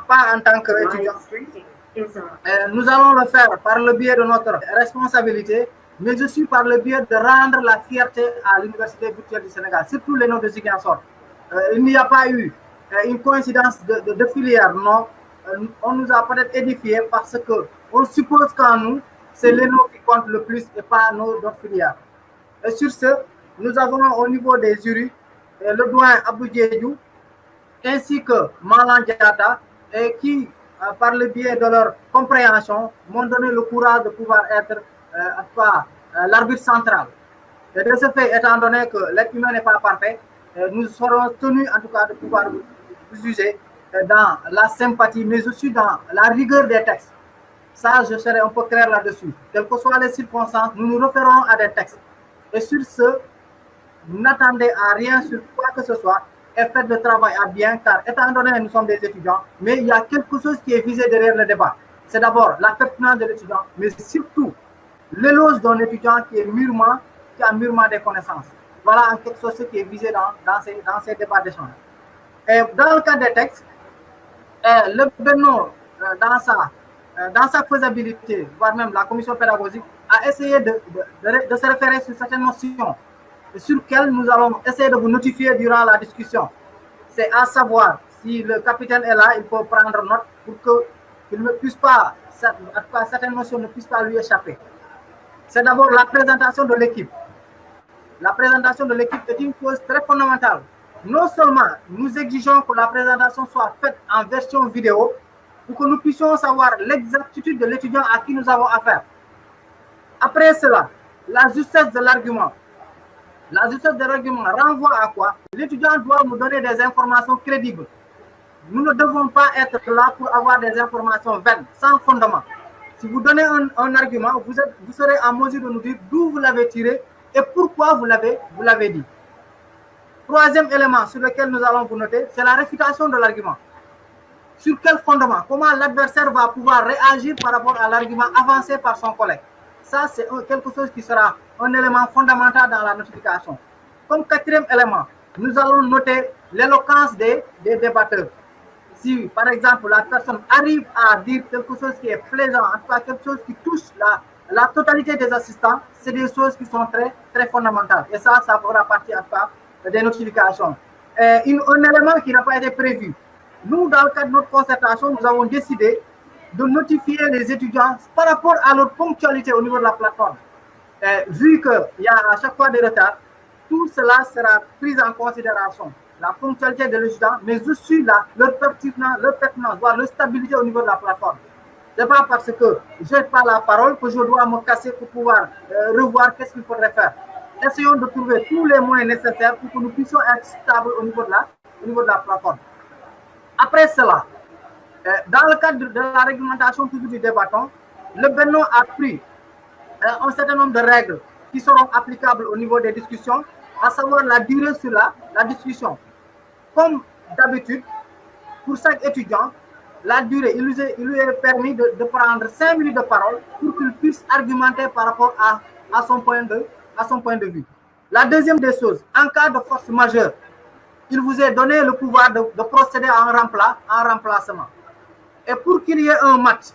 Pas en tant qu'étudiant. Nous allons le faire par le biais de notre responsabilité, mais aussi par le biais de rendre la fierté à l'Université virtuelle du Sénégal, surtout les noms de Ziguinchor. Il n'y a pas eu une coïncidence de filière, non. On nous a peut-être édifié parce que on suppose qu'en nous, c'est les noms qui comptent le plus et pas nos d'autres filières. Et sur ce, nous avons au niveau des jurys le doyen Abdou Diédhiou ainsi que Malan Diatta, et qui, par le biais de leur compréhension, m'ont donné le courage de pouvoir être l'arbitre central. Et de ce fait, étant donné que l'être humain n'est pas parfait, nous serons tenus en tout cas de pouvoir vous juger dans la sympathie, mais aussi dans la rigueur des textes. Ça, je serai un peu clair là-dessus. Quelles que soient les circonstances, nous nous référons à des textes. Et sur ce, n'attendez à rien sur quoi que ce soit et faites le travail à bien, car étant donné que nous sommes des étudiants, mais il y a quelque chose qui est visé derrière le débat. C'est d'abord la pertinence de l'étudiant, mais surtout l'éloge d'un étudiant qui a mûrement des connaissances. Voilà en quelque sorte ce qui est visé dans ces débats d'échange. Et dans le cas des textes, le Benno, dans sa faisabilité, voire même la commission pédagogique, a essayé de se référer sur certaines notions sur lesquelles nous allons essayer de vous notifier durant la discussion. C'est à savoir, si le capitaine est là, il faut prendre note pour qu'il ne puisse pas, certaines notions ne puissent pas lui échapper. C'est d'abord la présentation de l'équipe. La présentation de l'équipe est une chose très fondamentale. Non seulement nous exigeons que la présentation soit faite en version vidéo pour que nous puissions savoir l'exactitude de l'étudiant à qui nous avons affaire. Après cela, la justesse de l'argument. La justesse de l'argument renvoie à quoi? L'étudiant doit nous donner des informations crédibles. Nous ne devons pas être là pour avoir des informations vaines, sans fondement. Si vous donnez un argument, vous serez en mesure de nous dire d'où vous l'avez tiré et pourquoi vous l'avez dit. Troisième élément sur lequel nous allons vous noter, c'est la réfutation de l'argument. Sur quel fondement? Comment l'adversaire va pouvoir réagir par rapport à l'argument avancé par son collègue? Ça, c'est quelque chose qui sera un élément fondamental dans la notification. Comme quatrième élément, nous allons noter l'éloquence des débatteurs. Si, par exemple, la personne arrive à dire quelque chose qui est plaisant, en tout cas quelque chose qui touche la totalité des assistants, c'est des choses qui sont très, très fondamentales. Et ça fera partie, en tout cas, des notifications. Un élément qui n'a pas été prévu. Nous, dans le cadre de notre concertation, nous avons décidé de notifier les étudiants par rapport à leur ponctualité au niveau de la plateforme. Vu qu'il y a à chaque fois des retards, tout cela sera pris en considération. La ponctualité de l'étudiant, mais aussi leur pertinence, voire leur stabilité au niveau de la plateforme. Ce n'est pas parce que je n'ai pas la parole que je dois me casser pour pouvoir revoir qu'est-ce qu'il faudrait faire. Essayons de trouver tous les moyens nécessaires pour que nous puissions être stables au niveau de la plateforme. Après cela, dans le cadre de la réglementation du débattant, le Benno a pris un certain nombre de règles qui seront applicables au niveau des discussions, à savoir la durée sur la discussion. Comme d'habitude, pour chaque étudiant, la durée, il lui est permis de prendre 5 minutes de parole pour qu'il puisse argumenter par rapport à son point de vue. La deuxième des choses, en cas de force majeure, il vous est donné le pouvoir de procéder à un remplacement. Et pour qu'il y ait un match,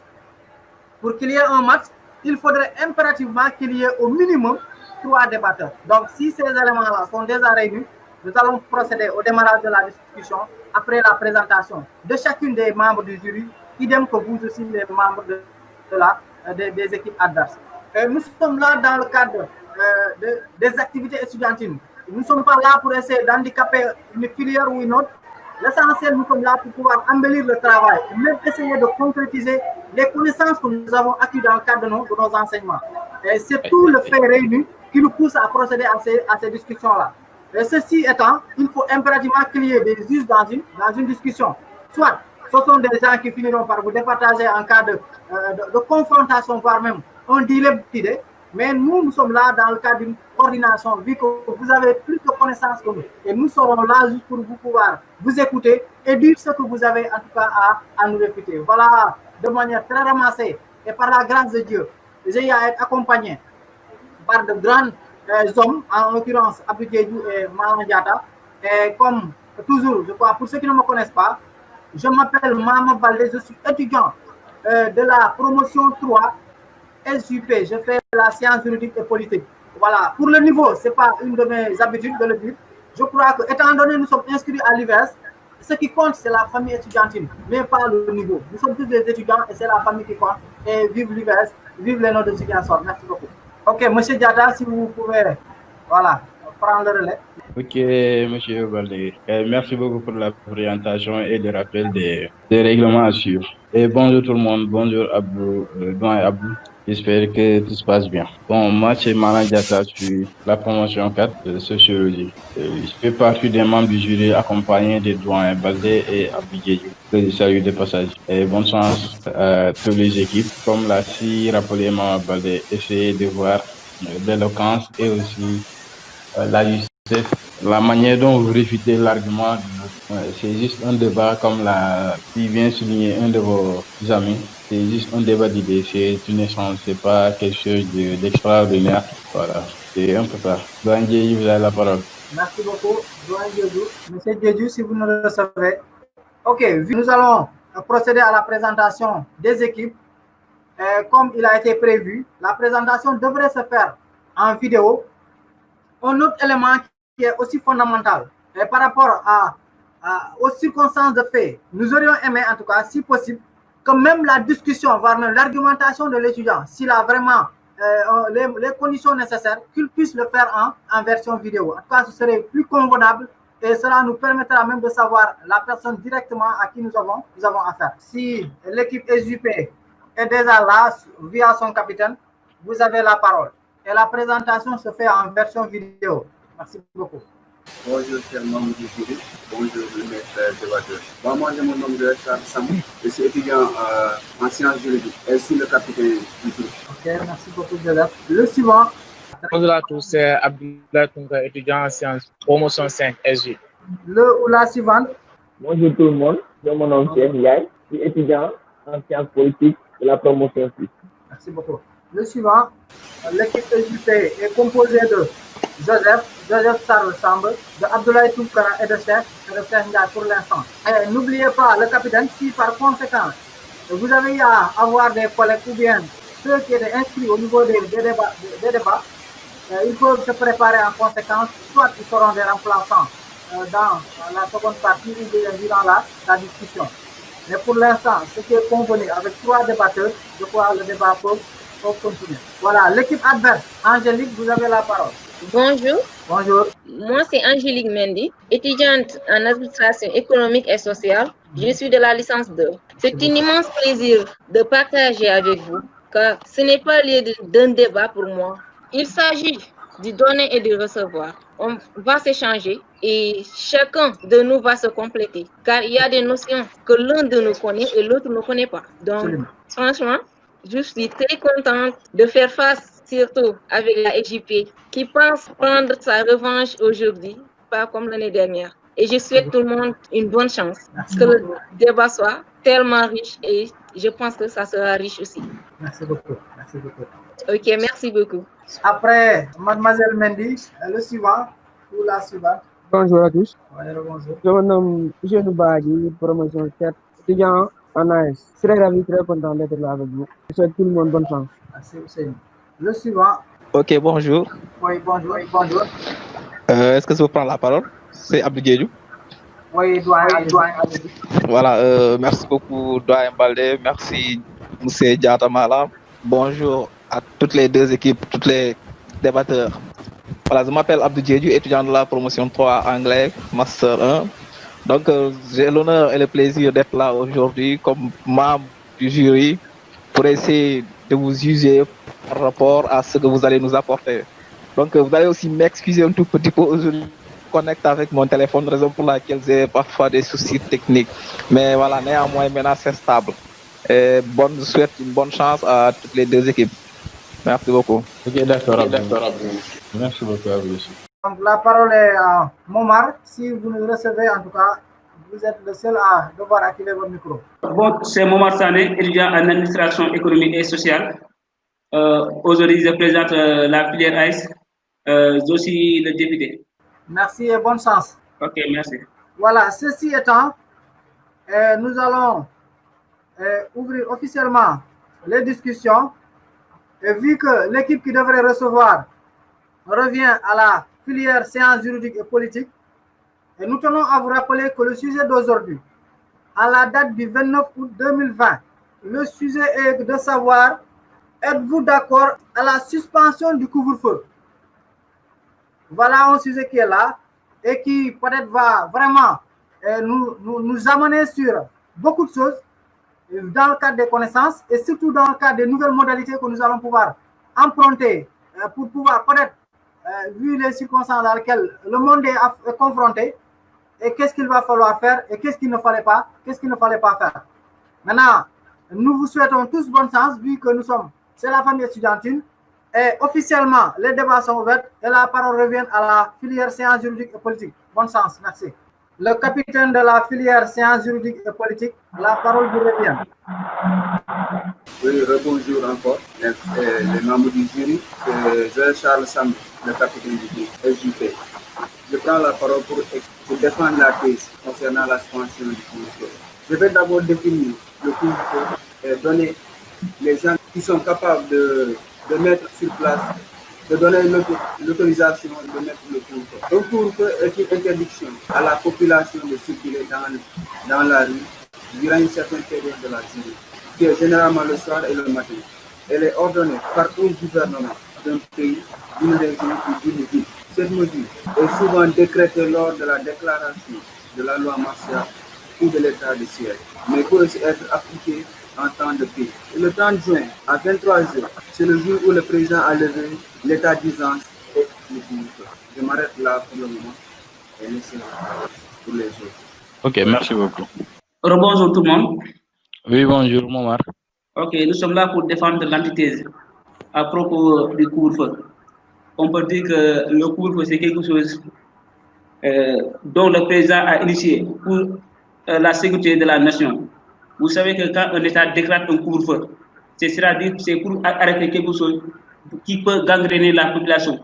il faudrait impérativement qu'il y ait au minimum 3 débatteurs. Donc, si ces éléments-là sont déjà réunis, nous allons procéder au démarrage de la discussion après la présentation de chacune des membres du jury, idem que vous aussi, les membres des équipes adverses. Nous sommes là dans le cadre des activités étudiantines. Nous ne sommes pas là pour essayer d'handicaper une filière ou une autre. L'essentiel, nous sommes là pour pouvoir embellir le travail, même essayer de concrétiser les connaissances que nous avons acquises dans le cadre de nos enseignements. Et c'est tout le fait réuni qui nous pousse à procéder à ces discussions-là. Et ceci étant, il faut impérativement qu'il y ait des us dans une discussion. Soit Ce sont des gens qui finiront par vous départager en cas de confrontation, voire même un dilemme d'idées. Mais nous sommes là dans le cadre d'une coordination, vu que vous avez plus de connaissances que nous. Et nous serons là juste pour vous pouvoir vous écouter et dire ce que vous avez en tout cas à nous réfuter. Voilà, de manière très ramassée et par la grâce de Dieu, j'ai à être accompagné par de grands hommes, en l'occurrence Abdou Diédhiou et Mama Diatta. Et comme toujours, je crois, pour ceux qui ne me connaissent pas, je m'appelle Mama Baldé, je suis étudiant de la promotion 3 SUP. Je fais la science juridique et politique. Voilà, pour le niveau, ce n'est pas une de mes habitudes de le dire. Je crois que, étant donné que nous sommes inscrits à l'UVS, ce qui compte, c'est la famille étudiantine, mais pas le niveau. Nous sommes tous des étudiants et c'est la famille qui compte. Et vive l'UVS, vive les noms de ceux qui en sortent. Merci beaucoup. Ok, M. Diatta, si vous pouvez, voilà, prendre le relais. Ok, M. Baldé. Merci beaucoup pour la présentation et le rappel des règlements à suivre. Et bonjour tout le monde, bonjour Abdou, Abdou. J'espère que tout se passe bien. Bon, moi, c'est Mama Diatta, je suis la promotion 4 de sociologie. Je fais partie des membres du jury accompagné des doyens Baldé et Abdou Diédhiou. Que je salue de passage. Et bonne chance à toutes les équipes. Comme l'a si rappelé Mama Baldé, essayez de voir l'éloquence et aussi la justesse, la manière dont vous réfutez l'argument. C'est juste un débat, comme l'a si bien souligné un de vos amis. C'est juste un débat d'idées, c'est une échange, c'est pas quelque chose d'extraordinaire. Voilà, c'est un peu ça. Doyen Diédhiou, vous avez la parole. Merci beaucoup, Doyen Diédhiou. Monsieur Diédhiou, si vous nous recevez. Ok, nous allons procéder à la présentation des équipes. Comme il a été prévu, la présentation devrait se faire en vidéo. Un autre élément qui est aussi fondamental, et par rapport aux circonstances de fait, nous aurions aimé, en tout cas, si possible, que même la discussion, voire même l'argumentation de l'étudiant, s'il a vraiment les conditions nécessaires, qu'il puisse le faire en version vidéo. En tout cas, ce serait plus convenable et cela nous permettra même de savoir la personne directement à qui nous avons affaire. Si l'équipe SUP est déjà là, via son capitaine, vous avez la parole. Et la présentation se fait en version vidéo. Merci beaucoup. Bonjour, chers membres du jury. Bonjour, mes frères débatteurs. Bon, moi, je me nomme Charles Sam. Je suis étudiant en sciences juridiques et suis le capitaine du groupe. Ok, merci beaucoup, Joseph. Le suivant. Bonjour à tous, c'est Abdoulaye Tounga, étudiant en sciences promotion 5 SG. Le ou la suivante. Bonjour tout le monde, je me nomme Cheikh Ndiaye, je suis étudiant en sciences politiques de la promotion 6. Merci beaucoup. Le suivant, l'équipe SUP est composée de Joseph Charles Sambe, de Abdoulaye Toukara et de Cheikh Ndiaye pour l'instant. Et n'oubliez pas le capitaine, si par conséquent, vous avez à avoir des collègues ou bien ceux qui étaient inscrits au niveau des débats, il faut se préparer en conséquence, soit ils seront des remplaçants dans la seconde partie ou bien durant la discussion. Mais pour l'instant, ce qui est convenu avec 3 débatteurs, je crois que le débat peut continuer. Voilà, l'équipe adverse. Angélique, vous avez la parole. Bonjour. Bonjour. Moi, c'est Angélique Mendy, étudiante en administration économique et sociale. Je suis de la licence 2. C'est un immense plaisir de partager avec vous, car ce n'est pas lieu d'un débat pour moi. Il s'agit de donner et de recevoir. On va s'échanger et chacun de nous va se compléter, car il y a des notions que l'un de nous connaît et l'autre ne connaît pas. Donc, Absolument. Franchement, je suis très contente de faire face, surtout avec la SJP, qui pense prendre sa revanche aujourd'hui, pas comme l'année dernière. Et je souhaite tout le monde une bonne chance, que le débat soit tellement riche et je pense que ça sera riche aussi. Merci beaucoup. Merci beaucoup. Ok, merci beaucoup. Après Mademoiselle Mendy, le suivant ou la suivante. Bonjour à tous. Bonjour. Je me nomme Jeune Badji, promotion 7, étudiant en AS. Très ravi, très content d'être là avec vous. Je souhaite tout le monde bonne chance. Merci, Hussein. Le suivant. Ok, bonjour. Oui, bonjour. Bonjour. Est-ce que je peux prendre la parole? C'est Abdou Diédhiou. Oui, doyen. Voilà, merci beaucoup, doyen Baldé. Merci, M. Diatta Mala. Bonjour à toutes les 2 équipes, tous les débatteurs. Voilà, je m'appelle Abdou Diédhiou, étudiant de la promotion 3 anglais, Master 1. Donc, j'ai l'honneur et le plaisir d'être là aujourd'hui comme membre du jury pour essayer de vous juger par rapport à ce que vous allez nous apporter. Donc, vous allez aussi m'excuser un tout petit peu aujourd'hui connecte avec mon téléphone, raison pour laquelle j'ai parfois des soucis techniques. Mais voilà, néanmoins, maintenant c'est stable. Et je souhaite une bonne chance à toutes les deux équipes. Merci beaucoup. Ok, d'accord. Merci beaucoup à vous aussi. Donc la parole est à Momar. Si vous nous recevez, en tout cas, vous êtes le seul à devoir activer votre micro. Bon, c'est Momar Sané, étudiant en administration économique et sociale. Aujourd'hui, je présente la filière AIS. Je suis le député. Merci et bonne chance. Ok, merci. Voilà, ceci étant, nous allons ouvrir officiellement les discussions. Et vu que l'équipe qui devrait recevoir revient à la filière sciences juridiques et politiques, et nous tenons à vous rappeler que le sujet d'aujourd'hui, à la date du 29 août 2020, le sujet est de savoir, êtes-vous d'accord à la suspension du couvre-feu? Voilà un sujet qui est là et qui peut-être va vraiment nous amener sur beaucoup de choses dans le cadre des connaissances et surtout dans le cadre des nouvelles modalités que nous allons pouvoir emprunter pour pouvoir peut-être, vu les circonstances dans lesquelles le monde est confronté, et qu'est-ce qu'il va falloir faire et qu'est-ce qu'il ne fallait pas faire. Maintenant, nous vous souhaitons tous bonne chance vu que c'est la famille étudiantine et officiellement les débats sont ouverts et la parole revient à la filière sciences juridiques et politiques. Bonne chance, merci. Le capitaine de la filière sciences juridiques et politiques, la parole vous revient. Oui, rebonjour encore. Les membres du jury, c'est Charles Sam, le capitaine du SJP. Je prends la parole pour défendre la thèse concernant la suspension du couvre-feu. Je vais d'abord définir le couvre-feu et donner les gens qui sont capables de mettre sur place, de donner l'autorisation de mettre le couvre-feu. Un couvre-feu est une interdiction à la population de circuler dans la rue durant une certaine période de la journée, qui est généralement le soir et le matin. Elle est ordonnée par un gouvernement d'un pays, d'une région ou d'une ville. Cette mesure est souvent décrétée lors de la déclaration de la loi martiale ou de l'état de siège, mais peut aussi être appliquée en temps de paix. Et le 30 juin, à 23 h, c'est le jour où le président a levé l'état d'urgence et le couvre-feu. Je m'arrête là pour le moment et laisse pour les autres. Ok, merci beaucoup. Bonjour tout le monde. Oui, bonjour, Momar. Ok, nous sommes là pour défendre l'antithèse à propos du couvre-feu. On peut dire que le couvre-feu, c'est quelque chose dont le président a initié pour la sécurité de la nation. Vous savez que quand un État décrète un couvre-feu, c'est-à-dire c'est pour arrêter quelque chose qui peut gangréner la population.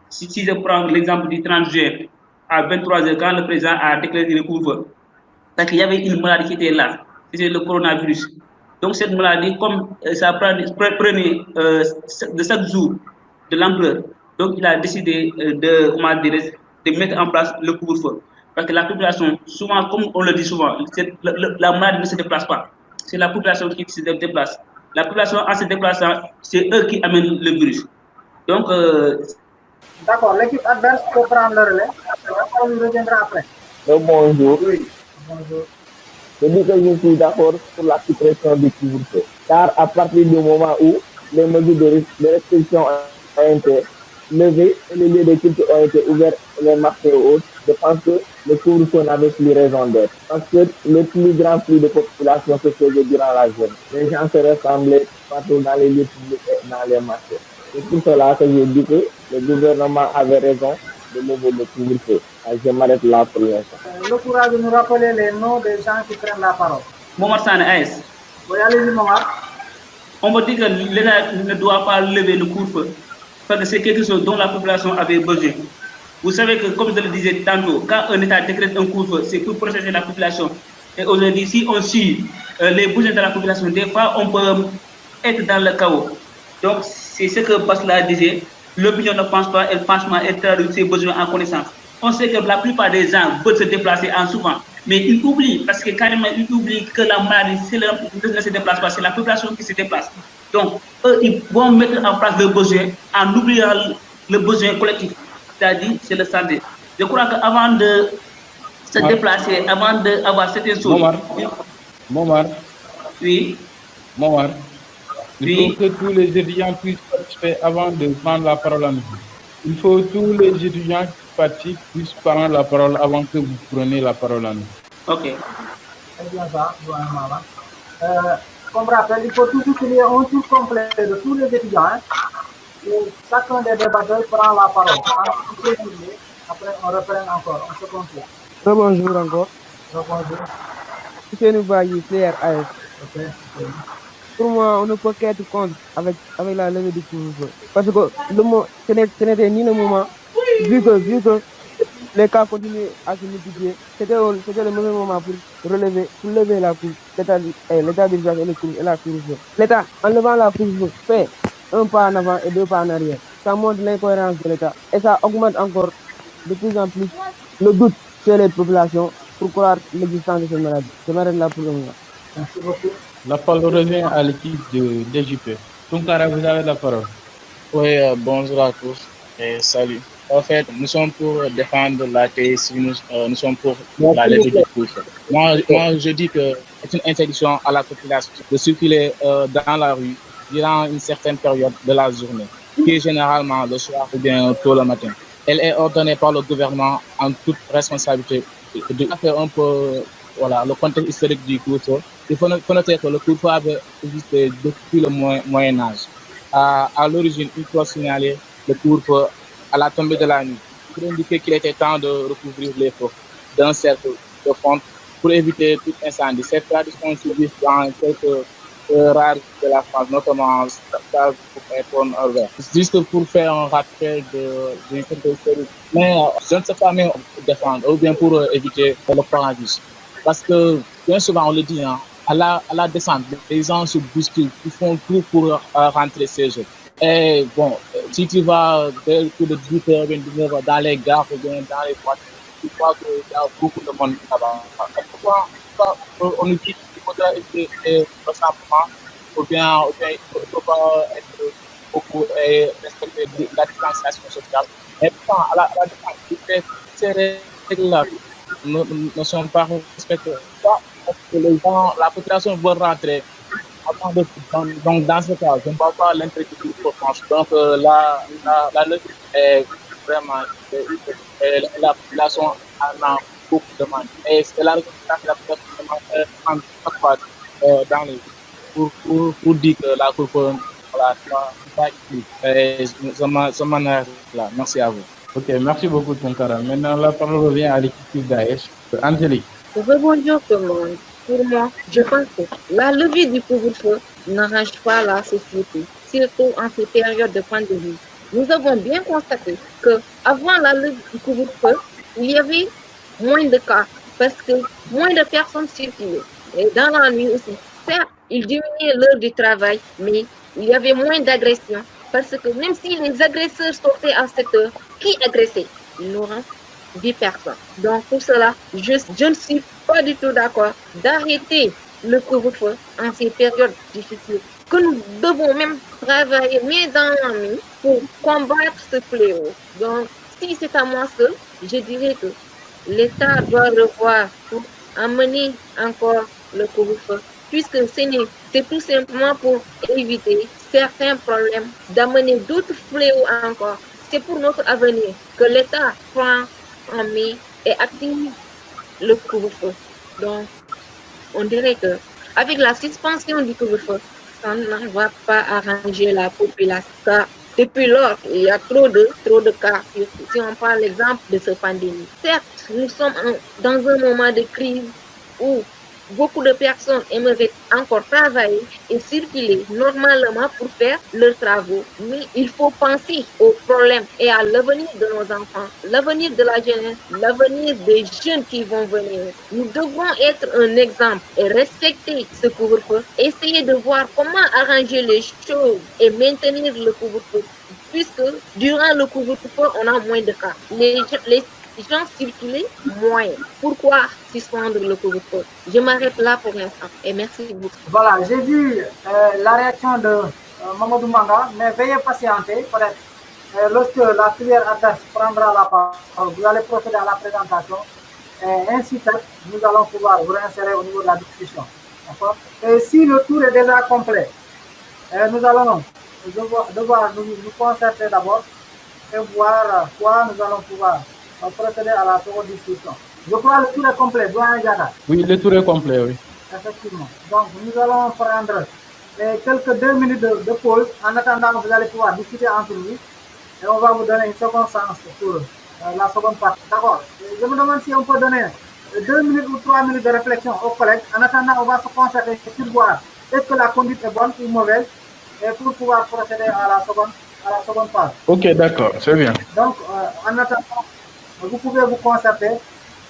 Si je prends l'exemple du 30 juillet à 23 h, quand le président a déclaré le couvre-feu, parce qu'il y avait une maladie qui était là, c'était le coronavirus. Donc cette maladie, comme ça prenait de chaque jour de l'ampleur, donc il a décidé de mettre en place le couvre-feu. Parce que la population, souvent, comme on le dit souvent, la maladie ne se déplace pas. C'est la population qui se déplace. La population, en se déplaçant, c'est eux qui amènent le virus. Donc, d'accord, l'équipe adverse peut prendre le relais. On nous reviendra après. Bonjour. Oui, bonjour. Je dis que je suis d'accord pour la suppression du couvre-feu. Car à partir du moment où les mesures de restriction ont été levées et les lieux de culte ont été ouverts, les marchés et autres, je pense que le couvre-feu n'avait plus raison d'être. Parce que le plus grand flux de population se faisait durant la journée. Les gens se ressemblaient partout dans les lieux publics et dans les marchés. C'est pour cela que je dis que le gouvernement avait raison de lever le couvre-feu. Je m'arrête là pour l'instant. Le courage de nous rappeler les noms des gens qui prennent la parole. Momar Sané, AS. Oui, allez-y, Momar. On me dit que l'État ne doit pas lever le couvre-feu parce que c'est quelque chose dont la population avait besoin. Vous savez que, comme je le disais tantôt, quand un État décrète un couvre-feu, c'est pour protéger la population. Et aujourd'hui, si on suit les besoins de la population, des fois, on peut être dans le chaos. Donc, c'est ce que Basla disait. L'opinion ne pense pas, elle pense mal, elle traduit ses besoins en connaissance. On sait que la plupart des gens veulent se déplacer en souvent, mais ils oublient, parce que carrément, ils oublient que la maladie ne se déplace pas, c'est la population qui se déplace. Donc, eux, ils vont mettre en place le besoin en oubliant le besoin collectif, c'est-à-dire c'est le santé. Je crois qu'avant de se déplacer, avant d'avoir certaines choses... Momar. Oui. Momar. Il faut que tous les étudiants puissent participer avant de prendre la parole à nous. Il faut tous les étudiants qui participent puissent prendre la parole avant que vous preniez la parole à nous. Ok. C'est bien ça, doyen Mala. Comme rappel, il faut toujours qu'il y ait un tour complet de tous les étudiants. Hein, et chacun des débatteurs prend la parole. Après, on reprend encore, on se complète. Bonjour encore. Bonjour. C'est nous voyons Flair AS. Ok. Pour moi, on ne peut qu'être contre avec la levée du couvre-feu. Parce que ce n'était ni le moment, vu que les cas continuaient à se multiplier, c'était le mauvais moment pour lever la couvre, l'état d'urgence et la couvre-feu. L'État, en levant la couvre-feu, fait un pas en avant et deux pas en arrière. Ça montre l'incohérence de l'État et ça augmente encore de plus en plus le doute chez les populations pour croire l'existence de cette maladie. Je m'arrête là pour le moment. Merci beaucoup. La parole revient à l'équipe de DJP. Tunkara, vous avez la parole. Oui, bonjour à tous et salut. En fait, nous sommes pour défendre la TSI, nous sommes pour la levée du couvre-feu. Moi, je dis que c'est une interdiction à la population de circuler dans la rue durant une certaine période de la journée, qui est généralement le soir ou bien tôt le matin. Elle est ordonnée par le gouvernement en toute responsabilité. De faire un peu le contexte historique du couvre-feu. Il faut noter que le couvre-feu avait existé depuis le Moyen-Âge. À l'origine, il faut signaler le couvre-feu à la tombée de la nuit pour indiquer qu'il était temps de recouvrir les feux d'un cercle de fonte pour éviter tout incendie. Cette tradition subsiste dans quelques rares de la France, notamment Strasbourg et Pont-Aven. Juste pour faire un rappel d'une contexte historique. Mais je ne sais pas même défendre ou bien pour éviter le coronavirus. Parce que bien souvent, on le dit, hein, à la descente, les gens se bousculent, ils font tout pour rentrer chez eux. Et bon, si tu vas dès le coup de 18h, 19h dans les gares ou bien dans les voitures, tu vois qu'il y a beaucoup de monde là-bas. Pourquoi on nous dit qu'il faudra éviter le rassemblement ou bien il ne faut pas être beaucoup et respecter la distanciation sociale. Et pourtant, à la descente, ces règles-là ne sont pas respectées. Parce que les gens, la population veut rentrer. Donc, dans ce cas, je ne vois pas l'intérêt du France. Donc, la levée est vraiment. La population en a beaucoup de demande. Et c'est la raison pour laquelle la population demande chaque fois dans les pour dire que la cour pas ici. Ça m'en arrête là. Merci à vous. Ok, merci beaucoup, Tunkara. Maintenant, la parole revient à l'équipe d'AS. Angélique. Rebonjour tout le monde. Pour moi, je pense que la levée du couvre-feu n'arrange pas la société, surtout en ces périodes de pandémie. Nous avons bien constaté qu'avant la levée du couvre-feu, il y avait moins de cas parce que moins de personnes circulaient. Et dans la nuit aussi, certes, ils diminuaient l'heure du travail, mais il y avait moins d'agressions parce que même si les agresseurs sortaient à cette heure, qui agressait? Ils n'auront 10 personnes. Donc pour cela, je ne suis pas du tout d'accord d'arrêter le couvre-feu en ces périodes difficiles, que nous devons même travailler main dans la main pour combattre ce fléau. Donc si c'est à moi seul, je dirais que l'État doit revoir pour amener encore le couvre-feu, puisque c'est tout simplement pour éviter certains problèmes, d'amener d'autres fléaux encore. C'est pour notre avenir que l'État prend en main et active le couvre-feu. Donc, on dirait que avec la suspension du couvre-feu, ça ne va pas arranger la population. Car depuis lors, il y a trop de cas. Si on prend l'exemple de cette pandémie. Certes, nous sommes dans un moment de crise où beaucoup de personnes aimeraient encore travailler et circuler normalement pour faire leurs travaux. Mais il faut penser aux problèmes et à l'avenir de nos enfants, l'avenir de la jeunesse, l'avenir des jeunes qui vont venir. Nous devons être un exemple et respecter ce couvre-feu, essayer de voir comment arranger les choses et maintenir le couvre-feu. Puisque durant le couvre-feu, on a moins de cas. Les gens circulent moins. Pourquoi suspendre le couvre-feu? Je m'arrête là pour l'instant et merci beaucoup. Voilà, j'ai vu la réaction de Mamadou Manga, mais veuillez patienter. Lorsque la filière adverse prendra la parole, vous allez procéder à la présentation et ainsi fait, nous allons pouvoir vous réinsérer au niveau de la discussion. Et si le tour est déjà complet, nous allons devoir nous concerter d'abord et voir quoi nous allons pouvoir procéder à la seconde discussion. Je crois que le tour est complet, doyen Diatta. Oui, le tour est complet, oui. Effectivement. Donc, nous allons prendre quelques 2 minutes de pause. En attendant, vous allez pouvoir discuter entre vous et on va vous donner une seconde séance pour la seconde partie. D'accord. Je me demande si on peut donner 2 minutes ou 3 minutes de réflexion aux collègues. En attendant, on va se concentrer sur voir est-ce que la conduite est bonne ou mauvaise et pour pouvoir procéder à la seconde phase. Ok, d'accord, c'est bien. Donc, en attendant, vous pouvez vous concerter.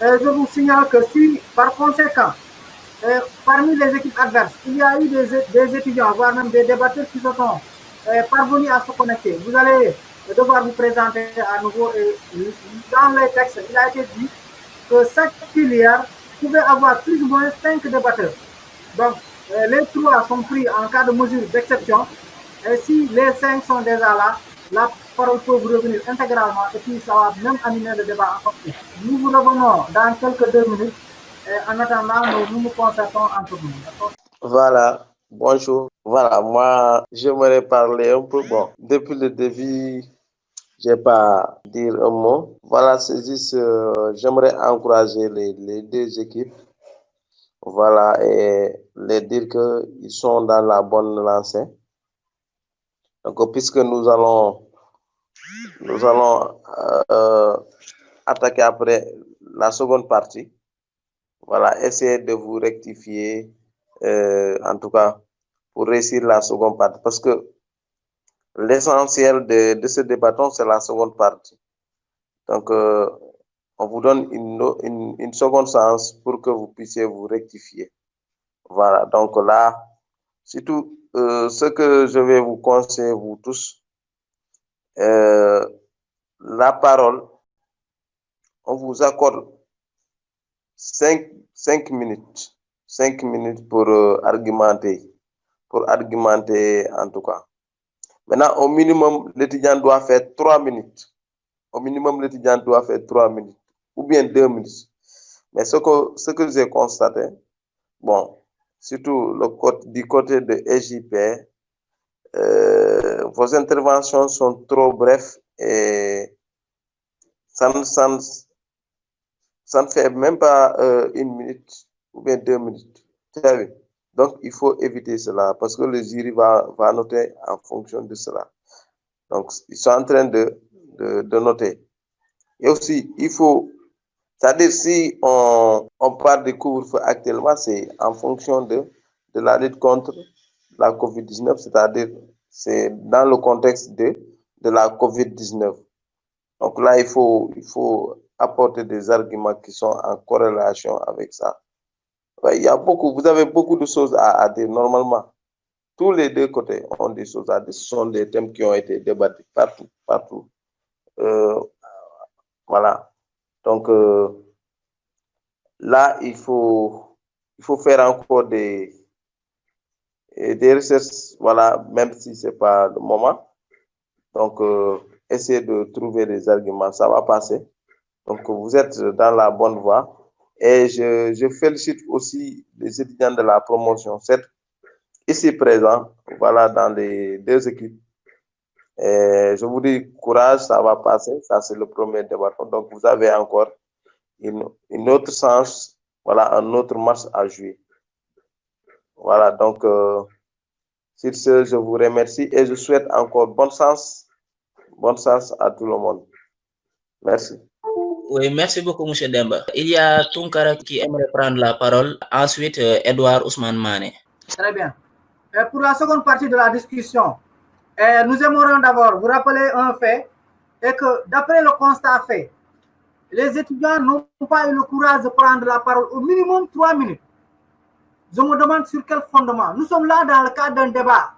Je vous signale que si, par conséquent, parmi les équipes adverses, il y a eu des étudiants, voire même des débatteurs qui se sont parvenus à se connecter, vous allez devoir vous présenter à nouveau. Dans les textes, il a été dit que chaque filière pouvait avoir plus ou moins 5 débatteurs. Donc, les 3 sont pris en cas de mesure d'exception. Et si les 5 sont déjà là, la parole peut vous revenir intégralement et puis ça va même animer le débat encore plus. Nous vous revenons dans quelques 2 minutes. Et en attendant, nous nous concertons entre nous. Voilà, bonjour. Voilà, moi, j'aimerais parler un peu. Bon, depuis le début, je n'ai pas dire un mot. Voilà, c'est juste, j'aimerais encourager les 2 équipes. Voilà, et les dire qu'ils sont dans la bonne lancée. Donc, puisque nous allons attaquer après la seconde partie. Voilà, essayez de vous rectifier, en tout cas, pour réussir la seconde partie. Parce que l'essentiel de ce débatton, c'est la seconde partie. Donc, on vous donne une seconde chance pour que vous puissiez vous rectifier. Voilà, donc là, surtout, ce que je vais vous conseiller, vous tous, la parole, on vous accorde 5 minutes. 5 minutes pour argumenter. Pour argumenter en tout cas. Maintenant, au minimum, l'étudiant doit faire 3 minutes. Au minimum, l'étudiant doit faire 3 minutes. Ou bien 2 minutes. Mais ce que j'ai constaté, bon, surtout du côté de SJP, vos interventions sont trop brèves et ça ne fait même pas 1 minute ou bien 2 minutes. Donc, il faut éviter cela parce que le jury va noter en fonction de cela. Donc, ils sont en train de noter. Et aussi, il faut, c'est-à-dire si on parle de couvre-feu actuellement, c'est en fonction de la lutte contre la COVID-19, c'est-à-dire c'est dans le contexte de la COVID-19. Donc là, il faut apporter des arguments qui sont en corrélation avec ça. Ouais, vous avez beaucoup de choses à dire normalement. Tous les 2 côtés ont des choses à dire. Ce sont des thèmes qui ont été débattus partout. Voilà. Donc là, il faut faire encore des recherches, voilà, même si ce n'est pas le moment. Donc, essayez de trouver des arguments, ça va passer. Donc, vous êtes dans la bonne voie. Et je félicite aussi les étudiants de la promotion 7, ici présents, voilà, dans les 2 équipes. Et je vous dis courage, ça va passer. Ça, c'est le premier débat. Donc, vous avez encore une autre chance, voilà, un autre match à jouer. Voilà, donc, sur ce, je vous remercie et je souhaite encore bonne chance à tout le monde. Merci. Oui, merci beaucoup, M. Demba. Il y a Tunkara qui aimerait prendre la parole. Ensuite, Edouard Ousmane Mané. Très bien. Et pour la seconde partie de la discussion, nous aimerions d'abord vous rappeler un fait, et que d'après le constat fait, les étudiants n'ont pas eu le courage de prendre la parole au minimum 3 minutes. Je me demande sur quel fondement. Nous sommes là dans le cadre d'un débat.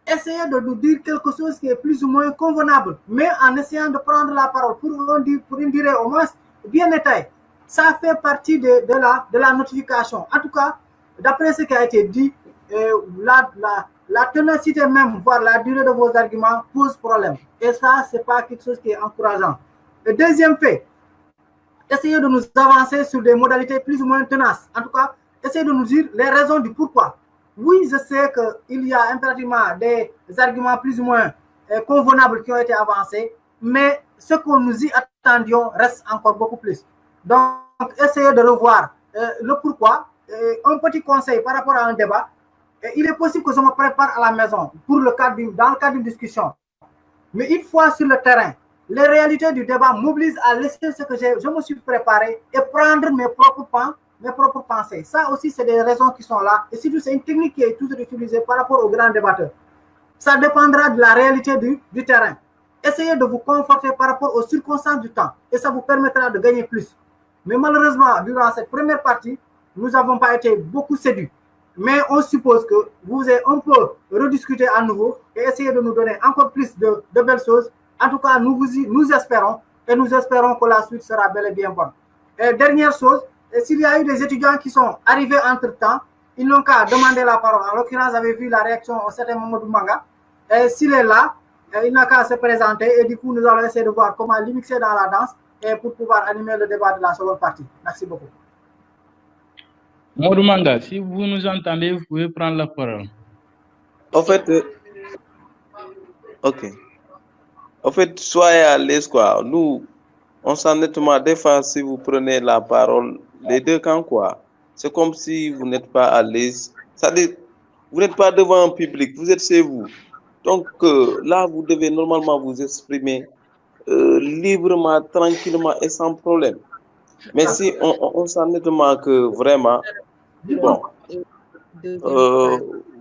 Essayez de nous dire quelque chose qui est plus ou moins convenable, mais en essayant de prendre la parole pour une durée au moins bien étayée. Ça fait partie de la notification. En tout cas, d'après ce qui a été dit, la ténacité même, voire la durée de vos arguments pose problème. Et ça, ce n'est pas quelque chose qui est encourageant. Le deuxième fait, essayez de nous avancer sur des modalités plus ou moins tenaces. En tout cas, essayez de nous dire les raisons du pourquoi. Oui, je sais qu'il y a impérativement des arguments plus ou moins convenables qui ont été avancés, mais ce que nous y attendions reste encore beaucoup plus. Donc, essayez de revoir le pourquoi. Un petit conseil par rapport à un débat. Il est possible que je me prépare à la maison dans le cadre d'une discussion. Mais une fois sur le terrain, les réalités du débat m'obligent à laisser ce que je me suis préparé et prendre mes propres pensées. Ça aussi, c'est des raisons qui sont là. Et surtout, c'est une technique qui est toujours utilisée par rapport aux grands débatteurs. Ça dépendra de la réalité du terrain. Essayez de vous conforter par rapport aux circonstances du temps et ça vous permettra de gagner plus. Mais malheureusement, durant cette première partie, nous n'avons pas été beaucoup séduits. Mais on suppose que vous avez un peu rediscuté à nouveau et essayé de nous donner encore plus de belles choses. En tout cas, nous espérons et nous espérons que la suite sera bel et bien bonne. Et dernière chose, s'il y a eu des étudiants qui sont arrivés entre-temps, ils n'ont qu'à demander la parole. En l'occurrence, vous avez vu la réaction au certain moment du manga. Et s'il est là, il n'a qu'à se présenter et du coup, nous allons essayer de voir comment l'imixer dans la danse et pour pouvoir animer le débat de la seconde partie. Merci beaucoup. Modou Manga, si vous nous entendez, vous pouvez prendre la parole. En fait, ok. En fait, soyez à l'aise, quoi. Nous, on s'en nettement des fois, si vous prenez la parole, les deux camps, quoi. C'est comme si vous n'êtes pas à l'aise. C'est-à-dire, vous n'êtes pas devant un public, vous êtes chez vous. Donc là, vous devez normalement vous exprimer librement, tranquillement et sans problème. Mais si on s'en nettement que vraiment, bon,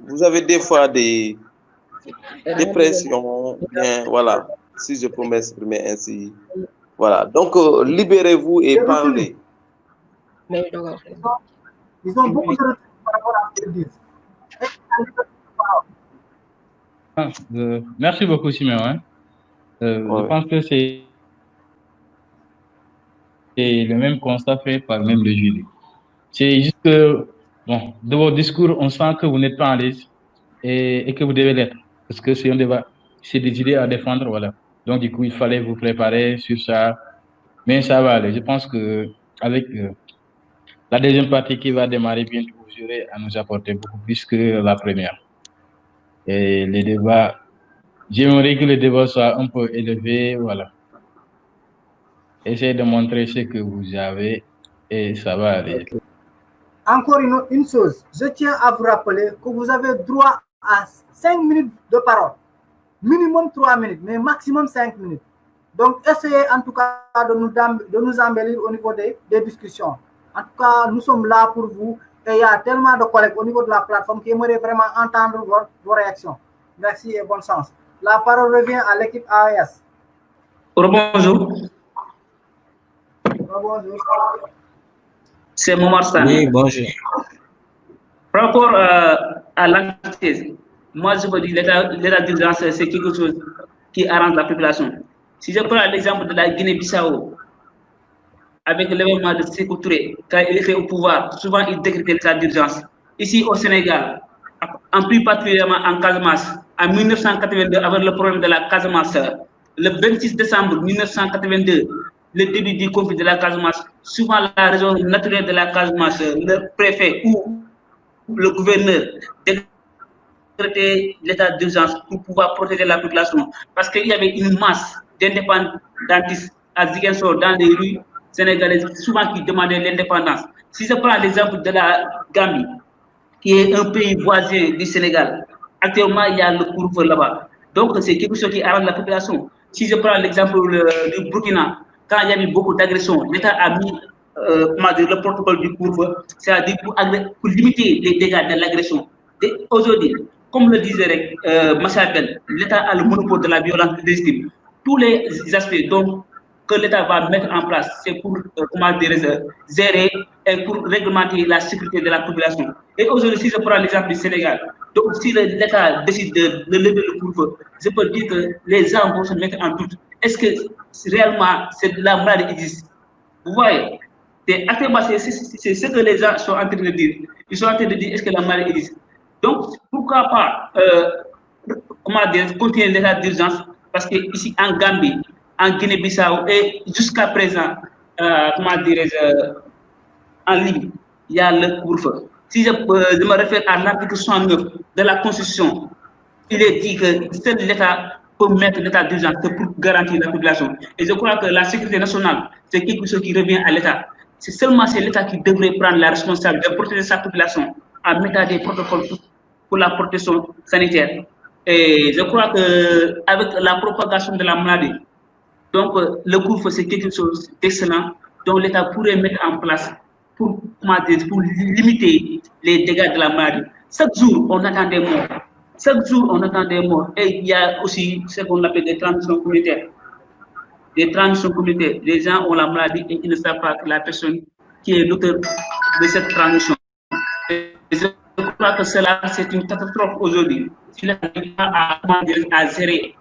vous avez des fois des pressions, bien, voilà, si je peux m'exprimer ainsi. Voilà, donc libérez-vous et parlez. Ils ont beaucoup de retours par rapport à ce qu'ils disent. Merci beaucoup, Siméon. Je pense que c'est le même constat fait par même le jury. C'est juste que, bon, de vos discours, on sent que vous n'êtes pas à l'aise et que vous devez l'être. Parce que c'est un débat, c'est des idées à défendre, voilà. Donc, du coup, il fallait vous préparer sur ça. Mais ça va aller. Je pense que avec la deuxième partie qui va démarrer bientôt, vous aurez à nous apporter beaucoup plus que la première. Et les débats, j'aimerais que le débat soit un peu élevé, voilà. Essayez de montrer ce que vous avez et ça va aller. Encore une chose, je tiens à vous rappeler que vous avez droit à 5 minutes de parole. Minimum 3 minutes, mais maximum 5 minutes. Donc, essayez en tout cas de nous embellir au niveau des discussions. En tout cas, nous sommes là pour vous. Et il y a tellement de collègues au niveau de la plateforme qui aimeraient vraiment entendre vos réactions. Merci et bonne chance. La parole revient à l'équipe AES. Bonjour. Bonjour. C'est Momar Stan. Oui, bonjour. Par rapport à l'antithèse, moi je veux dire l'état d'urgence, c'est quelque chose qui arrange la population. Si je prends l'exemple de la Guinée-Bissau, avec l'événement de Sékou Touré, quand il était au pouvoir, souvent il décrétait l'état d'urgence. Ici au Sénégal, en plus particulièrement en Casamance, en 1982, avec le problème de la Casamance, le 26 décembre 1982, le début du conflit de la Casamance, souvent la région naturelle de la Casamance, le préfet ou le gouverneur décrétait l'état d'urgence pour pouvoir protéger la population. Parce qu'il y avait une masse d'indépendantistes à Ziguinchor dans les rues sénégalaises, souvent qui demandaient l'indépendance. Si je prends l'exemple de la Gambie, qui est un pays voisin du Sénégal, actuellement il y a le couvre-feu là-bas. Donc c'est quelque chose qui arrange la population. Si je prends l'exemple du Burkina, quand il y a eu beaucoup d'agressions, l'État a mis le protocole du couvre-feu, c'est-à-dire pour limiter les dégâts de l'agression. Aujourd'hui, comme le disait Massa Ben, l'État a le monopole de la violence légitime. Tous les aspects donc, que l'État va mettre en place, c'est pour gérer et pour réglementer la sécurité de la population. Et aujourd'hui, si je prends l'exemple du Sénégal, donc si l'État décide de lever le couvre-feu, je peux dire que les gens vont se mettre en doute. Est-ce que réellement la maladie existe? Vous voyez, actuellement, c'est ce que les gens sont en train de dire. Ils sont en train de dire est-ce que la maladie existe? Donc, pourquoi pas continuer l'état d'urgence? Parce que ici en Gambie, en Guinée-Bissau et jusqu'à présent, en Libye, il y a le couvre-feu. Si je me réfère à l'article 69 de la Constitution, il est dit que seul l'État peut mettre l'état d'urgence pour garantir la population. Et je crois que la sécurité nationale, c'est quelque chose qui revient à l'État. C'est seulement l'État qui devrait prendre la responsabilité de protéger sa population en mettant des protocoles pour la protection sanitaire. Et je crois qu'avec la propagation de la maladie, donc le couvre-feu, c'est quelque chose d'excellent dont l'État pourrait mettre en place pour limiter les dégâts de la maladie. Chaque jour, on attend des morts. Chaque jour, on attend des morts. Et il y a aussi ce qu'on appelle des transmissions communautaires. Des transmissions communautaires. Les gens ont la maladie et ils ne savent pas que la personne qui est l'auteur de cette transmission. Et je crois que cela, c'est une catastrophe aujourd'hui. Il n'arrive pas à gérer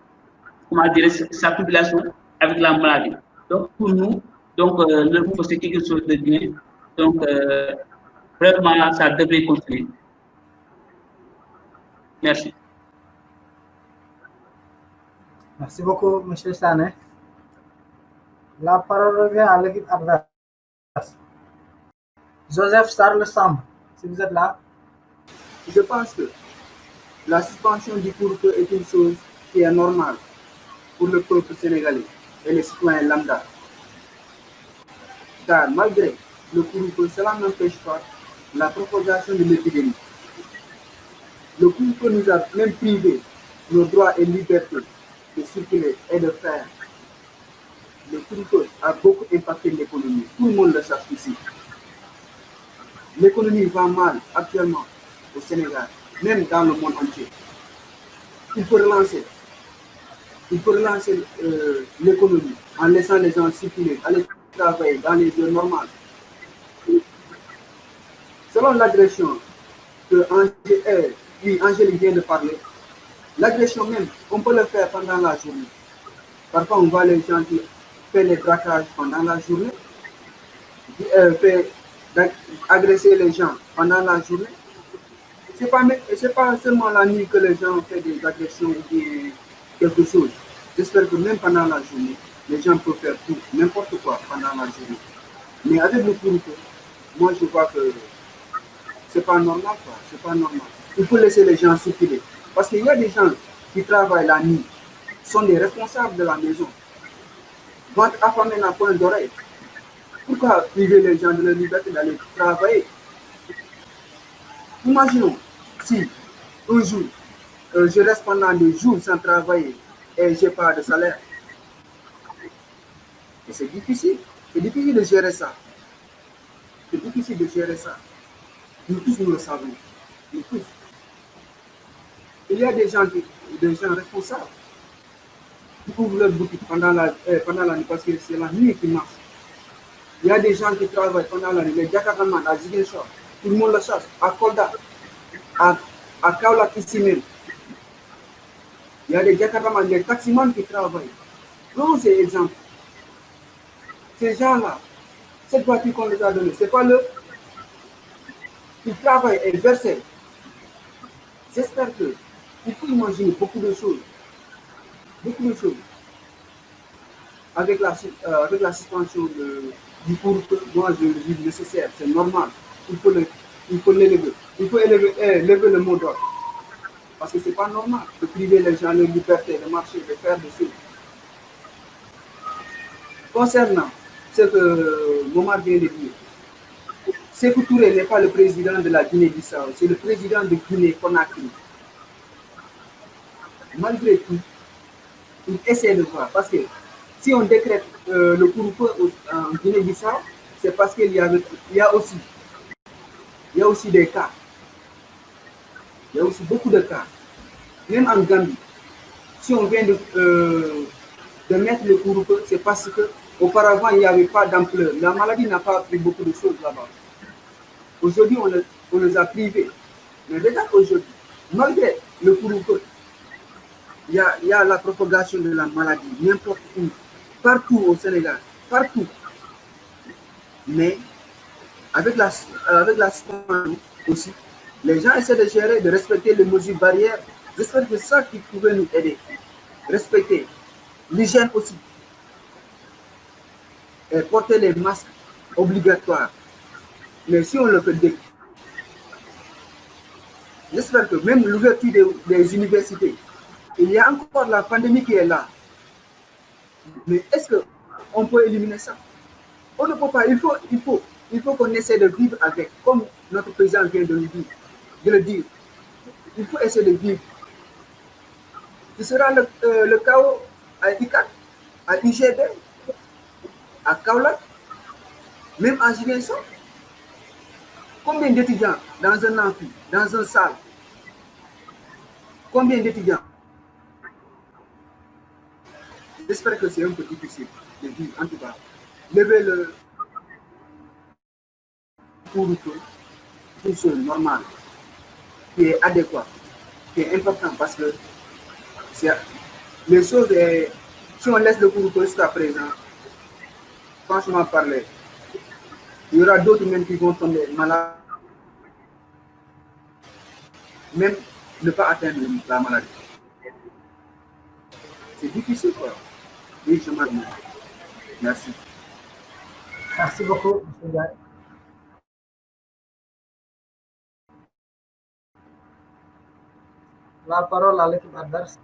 sa population avec la maladie. Donc, pour nous, le groupe, c'est quelque chose de bien. Donc, vraiment, ça devrait continuer. Merci. Merci beaucoup, M. Sané. La parole revient à l'équipe adverse. Joseph Charles Sam, si vous êtes là. Je pense que la suspension du couvre-feu est une chose qui est normale pour le peuple sénégalais et les citoyens lambda. Car malgré le couvre-feu, cela n'empêche pas la propagation de l'épidémie. Le couvre-feu nous a même privé nos droits et libertés de circuler et de faire. Le couvre-feu a beaucoup impacté l'économie. Tout le monde le sache ici. L'économie va mal actuellement au Sénégal, même dans le monde entier. Il faut relancer. Il faut relancer l'économie en laissant les gens circuler, aller travailler dans les heures normales. Selon l'agression que Angélique vient de parler, l'agression même, on peut le faire pendant la journée. Parfois, on voit les gens qui font les braquages pendant la journée, agresser les gens pendant la journée. Ce n'est pas seulement la nuit que les gens font des agressions ou quelque chose. J'espère que même pendant la journée, les gens peuvent faire tout, n'importe quoi pendant la journée. Mais avec le couvre-feu, moi je vois que c'est pas normal, quoi. C'est pas normal. Il faut laisser les gens circuler. Parce qu'il y a des gens qui travaillent la nuit, sont des responsables de la maison. Vente affamée n'a point d'oreille. Pourquoi priver les gens de leur liberté d'aller travailler? Imaginons si un jour, je reste pendant des jours sans travailler et je n'ai pas de salaire. Et c'est difficile. C'est difficile de gérer ça. C'est difficile de gérer ça. Nous tous, nous le savons. Nous tous. Il y a des gens responsables qui ouvrent leur boutique pendant la nuit parce que c'est la nuit qui marche. Il y a des gens qui travaillent pendant la nuit, les Jakartaman à Ziguinchor, tout le monde le chasse, à Kolda, à Kaolack ici même. Il y a des Jakartaman, des taximans qui travaillent. Non, c'est exemple. Ces gens-là, cette voiture qu'on les a donnée, c'est pas le. Ils travaillent et versent. J'espère que il faut imaginer beaucoup de choses. Beaucoup de choses. Avec la suspension du couvre-feu, moi je le juge nécessaire, c'est normal. Il faut l'élever. Il faut élever le mot d'ordre. Parce que ce n'est pas normal de priver les gens de leur liberté de marcher, de faire des choses. Concernant ce que Momar vient de dire, Sékou Touré n'est pas le président de la Guinée-Bissau, c'est le président de Guinée-Conakry. Malgré tout, il essaie de voir. Parce que si on décrète le couvre-feu en Guinée-Bissau, c'est parce qu'il y a aussi des cas. Il y a aussi beaucoup de cas. Même en Gambie, si on vient de mettre le couvre-feu, c'est parce qu'auparavant, il n'y avait pas d'ampleur. La maladie n'a pas pris beaucoup de choses là-bas. Aujourd'hui, on les a privés. Mais regarde aujourd'hui, malgré le couvre-feu, il y a la propagation de la maladie, n'importe où, partout au Sénégal, partout. Mais avec la suspension aussi, les gens essaient de gérer, de respecter les mesures barrières. J'espère que c'est ça qui pouvait nous aider. Respecter l'hygiène aussi. Et porter les masques obligatoires. Mais si on le fait dès, j'espère que même l'ouverture des universités, Il y a encore la pandémie qui est là. Mais est-ce qu'on peut éliminer ça? On ne peut pas. Il faut qu'on essaie de vivre avec, comme notre président vient de le dire. Il faut essayer de vivre. Ce sera le chaos à ICAT, à IGB, à Kaolack, même à Ziguinchor. Combien d'étudiants dans un amphi, dans une salle? Combien d'étudiants? J'espère que c'est un peu difficile de vivre, en tout cas. Lever le couvre-feu, une chose normale, qui est adéquate, qui est important parce que les choses, si on laisse le couvre-feu jusqu'à présent, franchement parler, il y aura d'autres même qui vont tomber malades, même ne pas atteindre la maladie. C'est difficile, quoi. Oui, je m'en remercie. Merci. Merci beaucoup, M. Ndiaye. La parole à l'équipe adverse.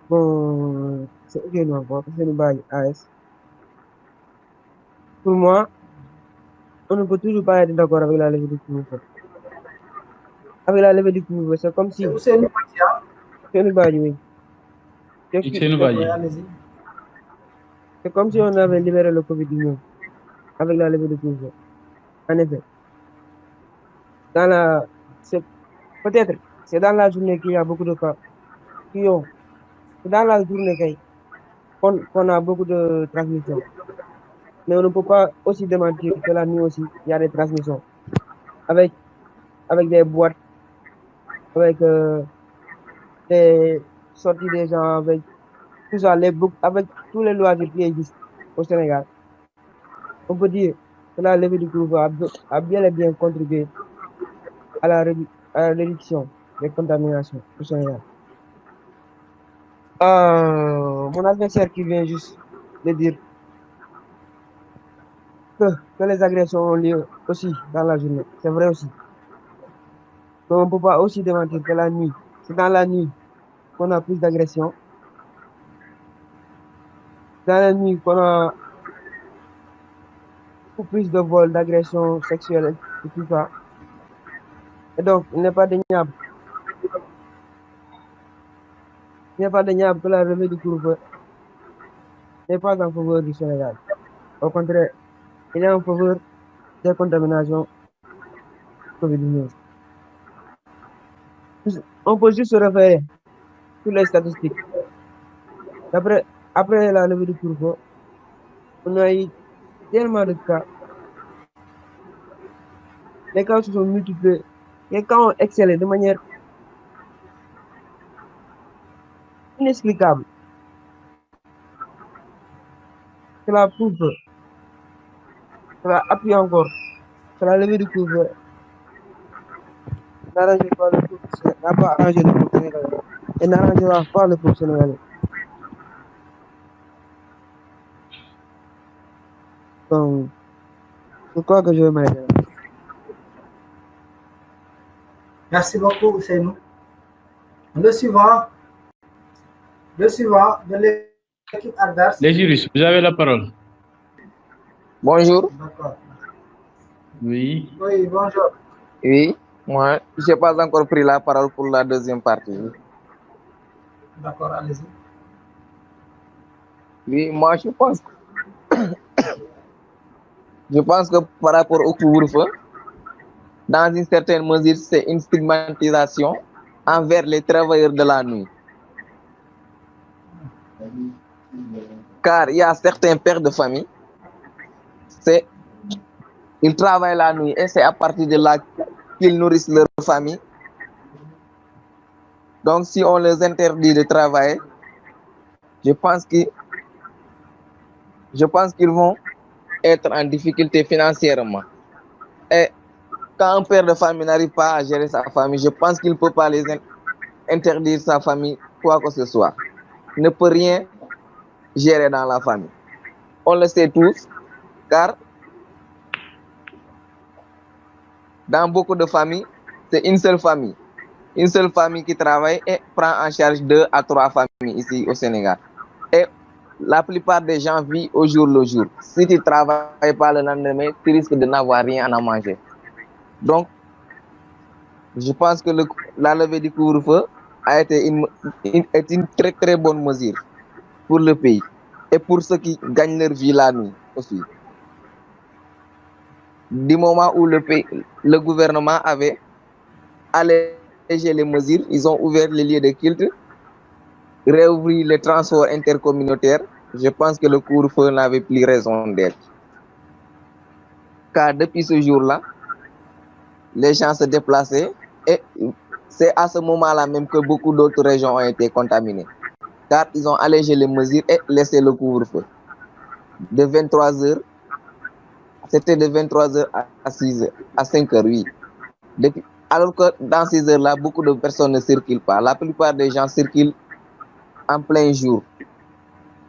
Bon, c'est également bon, c'est une bague AS. Pour moi, on ne peut toujours pas être d'accord avec la levée du couvre-feu. Avec la levée du couvre-feu, c'est comme si... C'est une bague, oui. Allez-y. C'est comme si on avait libéré le Covid-19 avec la levée du couvre-feu. En effet. Peut-être, c'est dans la journée qu'il y a beaucoup de cas qui ont... C'est dans la journée qu'on a beaucoup de transmissions. Mais on ne peut pas aussi démentir que la nuit aussi, il y a des transmissions. Avec des boîtes, avec des sorties des gens, avec tout ça, avec tous les loisirs qui existent au Sénégal. On peut dire que la levée du couvre-feu a bien et bien contribué à la réduction des contaminations au Sénégal. Mon adversaire qui vient juste de dire que les agressions ont lieu aussi dans la journée. C'est vrai aussi. Mais on ne peut pas aussi démentir que la nuit, c'est dans la nuit qu'on a plus d'agressions. Dans la nuit qu'on a beaucoup plus de vols, d'agressions sexuelles et tout ça. Et donc, il n'est pas déniable. Il n'est pas déniable que la levée du couvre-feu n'est pas en faveur du Sénégal. Au contraire, il est en faveur des contaminations COVID-19. On peut juste se référer sur les statistiques. Après la levée du couvre-feu, on a eu tellement de cas. Les cas se sont multipliés. Les cas ont excellé de manière inexplicable. Cela prouve, cela appuie encore que la levée du couvre-feu n'a pas arrangé le peuple sénégalais et n'arrangera pas le peuple sénégalais. Donc, je crois que je vais m'arrêter là. Merci beaucoup, Ousseynou. Le suivant de l'équipe adverse. Les juristes, vous avez la parole. Bonjour. D'accord. Oui. Oui, bonjour. Oui, moi, je n'ai pas encore pris la parole pour la deuxième partie. D'accord, allez-y. Oui, moi, je pense que par rapport au couvre-feu, dans une certaine mesure, c'est une stigmatisation envers les travailleurs de la nuit. Car il y a certains pères de famille, ils travaillent la nuit et c'est à partir de là qu'ils nourrissent leur famille. Donc, si on les interdit de travailler, je pense qu'ils vont être en difficulté financièrement. Et quand un père de famille n'arrive pas à gérer sa famille, je pense qu'il ne peut pas les interdire sa famille, quoi que ce soit. Il ne peut rien gérer dans la famille. On le sait tous, car dans beaucoup de familles, c'est une seule famille. Une seule famille qui travaille et prend en charge 2 à 3 familles ici au Sénégal. Et la plupart des gens vivent au jour le jour. Si tu ne travailles pas le lendemain, tu risques de n'avoir rien à manger. Donc, je pense que la levée du couvre-feu a été une très très bonne mesure pour le pays et pour ceux qui gagnent leur vie la nuit aussi. Du moment où le gouvernement avait allégé les mesures, ils ont ouvert les lieux de culte, réouvert les transports intercommunautaires. Je pense que le couvre-feu n'avait plus raison d'être. Car depuis ce jour-là, les gens se déplaçaient et c'est à ce moment-là même que beaucoup d'autres régions ont été contaminées. Car ils ont allégé les mesures et laissé le couvre-feu. De 23h, c'était de 23h à 6h, à 5h, oui. Alors que dans ces heures-là, beaucoup de personnes ne circulent pas. La plupart des gens circulent en plein jour.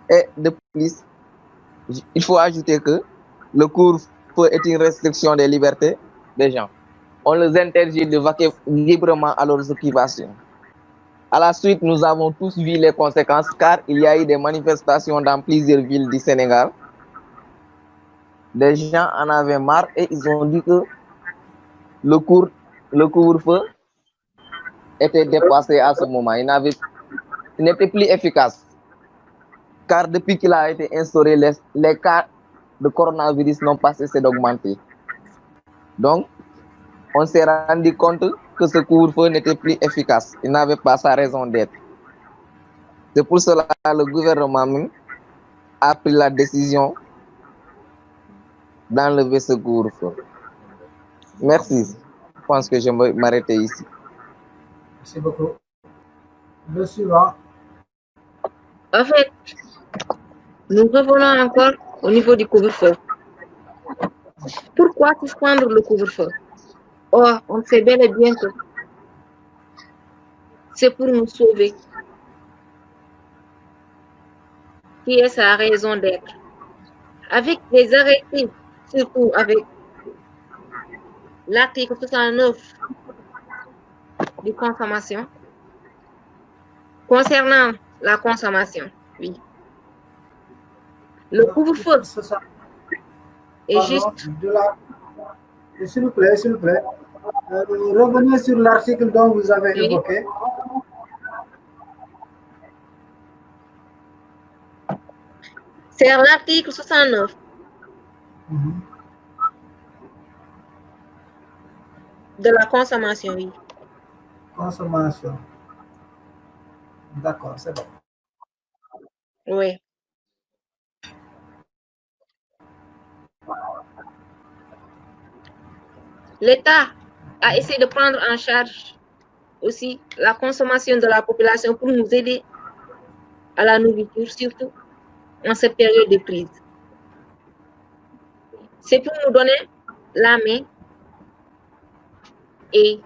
Et de plus, il faut ajouter que le couvre-feu est une restriction des libertés des gens. On les interdit de vaquer librement à leurs occupations. À la suite, nous avons tous vu les conséquences car il y a eu des manifestations dans plusieurs villes du Sénégal. Des gens en avaient marre et ils ont dit que le couvre-feu était dépassé à ce moment. Il n'était plus efficace. Car depuis qu'il a été instauré, les cas de coronavirus n'ont pas cessé d'augmenter. Donc, on s'est rendu compte que ce couvre-feu n'était plus efficace. Il n'avait pas sa raison d'être. C'est pour cela que le gouvernement même a pris la décision d'enlever ce couvre-feu. Merci. Je pense que je vais m'arrêter ici. Merci beaucoup. Le suivant. En fait, nous revenons encore au niveau du couvre-feu. Pourquoi suspendre le couvre-feu? Or, on sait bel et bien que c'est pour nous sauver. Qui est sa raison d'être? Avec des arrêtés, surtout avec l'article 69 de consommation, concernant la consommation, oui. Le couvre-feu est juste... S'il vous plaît, revenez sur l'article dont vous avez évoqué. C'est l'article 69. De la consommation, oui. Consommation. D'accord, c'est bon. Oui. L'État a essayé de prendre en charge aussi la consommation de la population pour nous aider à la nourriture, surtout en cette période de crise. C'est pour nous donner la main. Et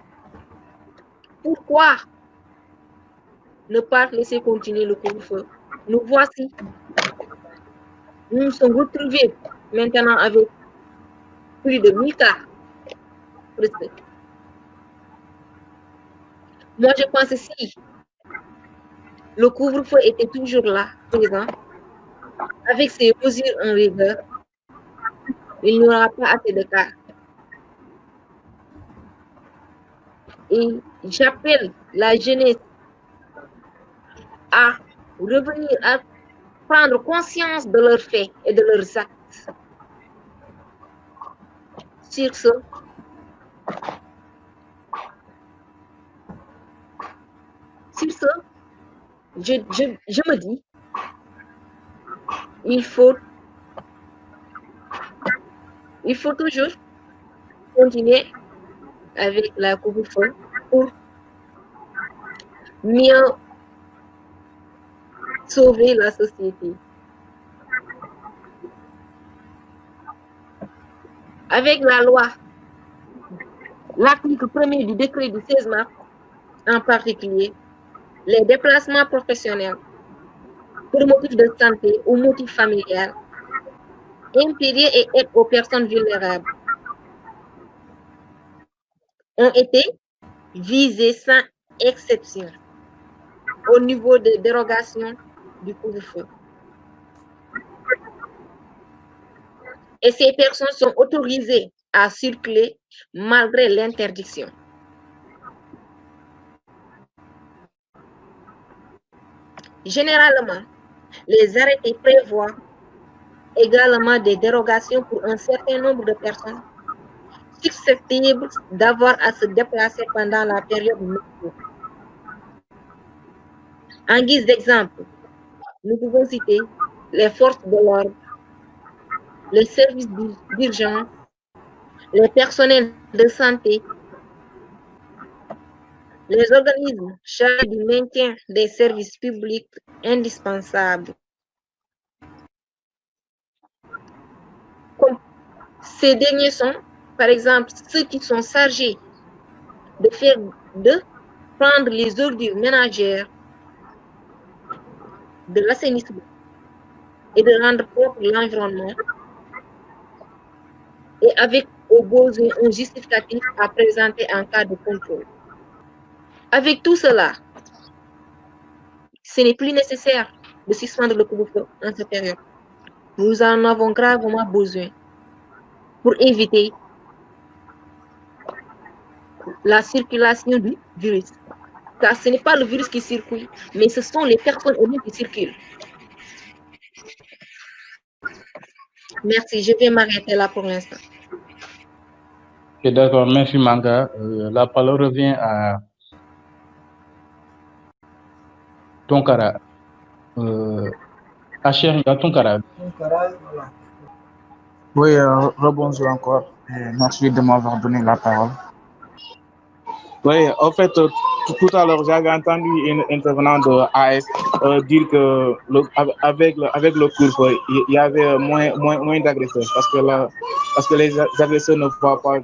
pourquoi ne pas laisser continuer le couvre-feu? Nous voici. Nous nous sommes retrouvés maintenant avec plus de 1000 cas. Presque. Moi, je pense que si le couvre-feu était toujours là, présent, avec ses mesures en vigueur, il n'y aura pas assez de cas. Et j'appelle la jeunesse à revenir, à prendre conscience de leurs faits et de leurs actes. Sur ce, je me dis, il faut toujours continuer avec la couvre-feu pour mieux sauver la société. Avec la loi, l'article 1er du décret du 16 mars, en particulier, les déplacements professionnels pour motifs de santé ou motifs familial, impédiés et aide aux personnes vulnérables. ont été visés sans exception au niveau de dérogation du couvre-feu. Et ces personnes sont autorisées à circuler malgré l'interdiction. Généralement, les arrêtés prévoient également des dérogations pour un certain nombre de personnes susceptibles d'avoir à se déplacer pendant la période nocturne. En guise d'exemple, nous pouvons citer les forces de l'ordre, les services d'urgence, les personnels de santé, les organismes chargés du maintien des services publics indispensables. Comme ces derniers sont, par exemple, ceux qui sont chargés de prendre les ordures ménagères, de l'assainissement et de rendre propre l'environnement, et avec au besoin un justificatif à présenter en cas de contrôle. Avec tout cela, ce n'est plus nécessaire de suspendre le couvre-feu en cette période. Nous en avons gravement besoin pour éviter la circulation du virus. Car ce n'est pas le virus qui circule, mais ce sont les personnes eux-mêmes qui circulent. Merci, je vais m'arrêter là pour l'instant. Ok, d'accord, merci Manga. La parole revient à Tonkara. Hacher Tonkara. Voilà. Oui, rebonjour encore. Merci de m'avoir donné la parole. Oui, en fait, tout à l'heure, j'avais entendu un intervenant de AS dire que avec le couvre-feu, il y avait moins d'agresseurs parce que les agresseurs ne voient pas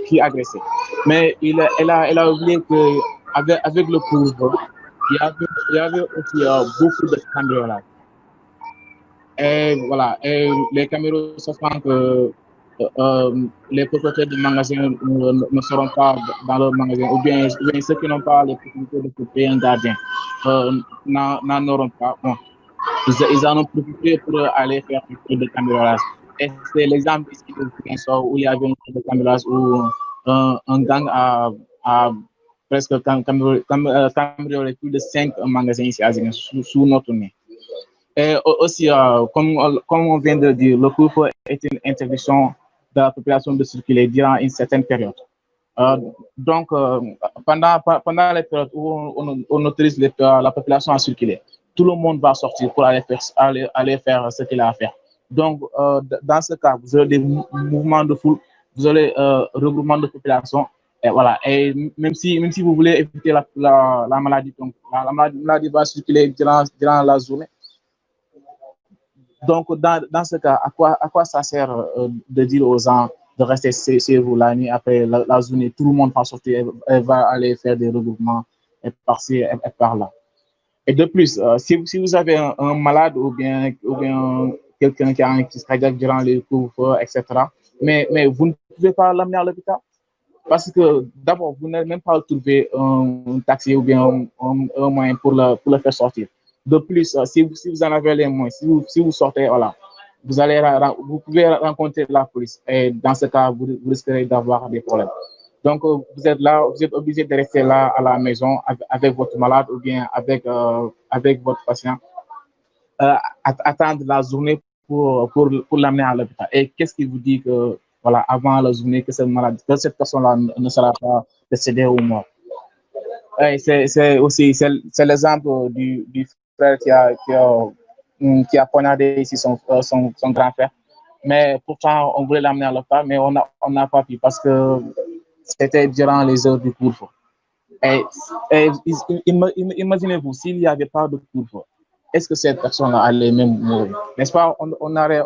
qui agresser. Mais elle a oublié qu'avec le couvre-feu, il y avait aussi beaucoup de cambriolage. Et voilà, et les caméras sachant que les propriétaires de magasins ne seront pas dans leur magasin, ou bien ceux qui n'ont pas les possibilités de payer un gardien n'en auront pas. Bon, ils en ont profité pour aller faire un peu de cambriolage. Et c'est l'exemple ici de Ziguinchor où il y avait un peu de cambriolage où un gang a presque cambriolé plus de 5 magasins ici à Ziguinchor sous notre nez. Et aussi, comme on vient de dire, le couvre-feu est une interdiction de la population de circuler durant une certaine période. Donc, pendant les périodes où on autorise la population à circuler, tout le monde va sortir pour aller faire ce qu'il a à faire. Donc, dans ce cas, vous avez des mouvements de foule, vous avez regroupement de population, et voilà. Et même si vous voulez éviter la maladie, donc la maladie va circuler durant la journée. Donc, dans ce cas, à quoi ça sert de dire aux gens de rester chez vous la nuit après la journée? Tout le monde va sortir et va aller faire des regroupements et par-ci et par-là. Et de plus, si vous avez un malade ou bien quelqu'un qui a un crise cardiaque durant les couvre-feu, etc., mais vous ne pouvez pas l'amener à l'hôpital parce que d'abord, vous n'avez même pas trouvé un taxi ou bien un moyen pour le faire sortir. De plus, si vous en avez les moyens, si vous sortez, voilà, vous pouvez rencontrer la police. Et dans ce cas, vous risquerez d'avoir des problèmes. Donc, vous êtes obligé de rester là à la maison avec votre malade ou bien avec votre patient, attendre la journée pour l'amener à l'hôpital. Et qu'est-ce qui vous dit que, voilà, avant la journée, que cette personne-là ne sera pas décédée ou morte? C'est l'exemple du frère qui a poignardé ici son grand frère. Mais pourtant, on voulait l'amener à l'hôpital, mais on n'a pas pu parce que c'était durant les heures du couvre-feu. Et imaginez-vous, s'il n'y avait pas de couvre-feu, est-ce que cette personne allait même mourir? N'est-ce pas? On aurait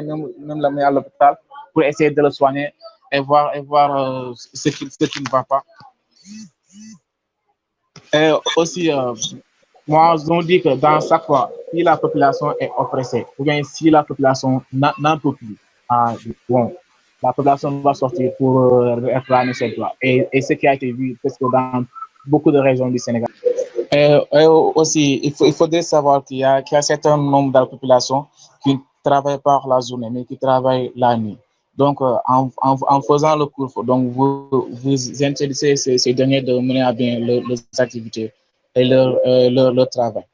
même l'amené à l'hôpital pour essayer de le soigner et voir ce qui ne va pas. Et aussi, moi, je dis que dans chaque fois, si la population est oppressée, ou bien si la population n'en peut plus, bon, la population va sortir pour réclamer ses droits. Et ce qui a été vu presque dans beaucoup de régions du Sénégal. Et aussi, il faudrait savoir qu'il y a un certain nombre de la population qui ne travaillent pas la journée, mais qui travaillent la nuit. Donc, en faisant le couvre-feu, donc vous interdisez ces derniers de mener à bien leurs activités et leur travail.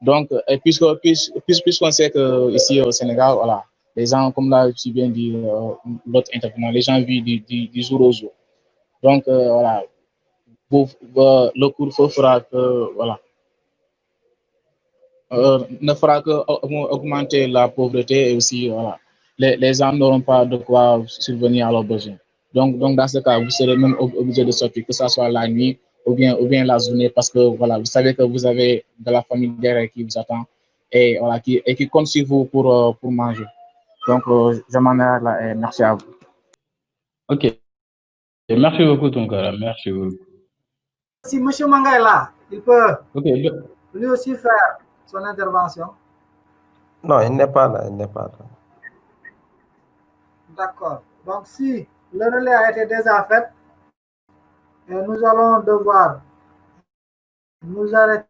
Donc, puisqu'on sait qu'ici au Sénégal, voilà, les gens, comme l'a si bien dit l'autre intervenant, les gens vivent du jour au jour. Donc, voilà, le couvre-feu fera que, voilà, ne fera que augmenter la pauvreté et aussi, voilà, les gens n'auront pas de quoi subvenir à leurs besoins. Donc, dans ce cas, vous serez même obligé de sortir, que ce soit la nuit ou bien la journée, parce que, voilà, vous savez que vous avez de la famille derrière qui vous attend et, voilà, qui compte sur vous pour manger. Donc, je m'en arrête là et merci à vous. Ok. Et merci beaucoup, Tunkara. Merci beaucoup. Si M. Manga est là, il peut okay. lui aussi faire son intervention. Non, il n'est pas là. Il n'est pas là. D'accord. Donc, si le relais a été déjà fait, nous allons devoir nous arrêter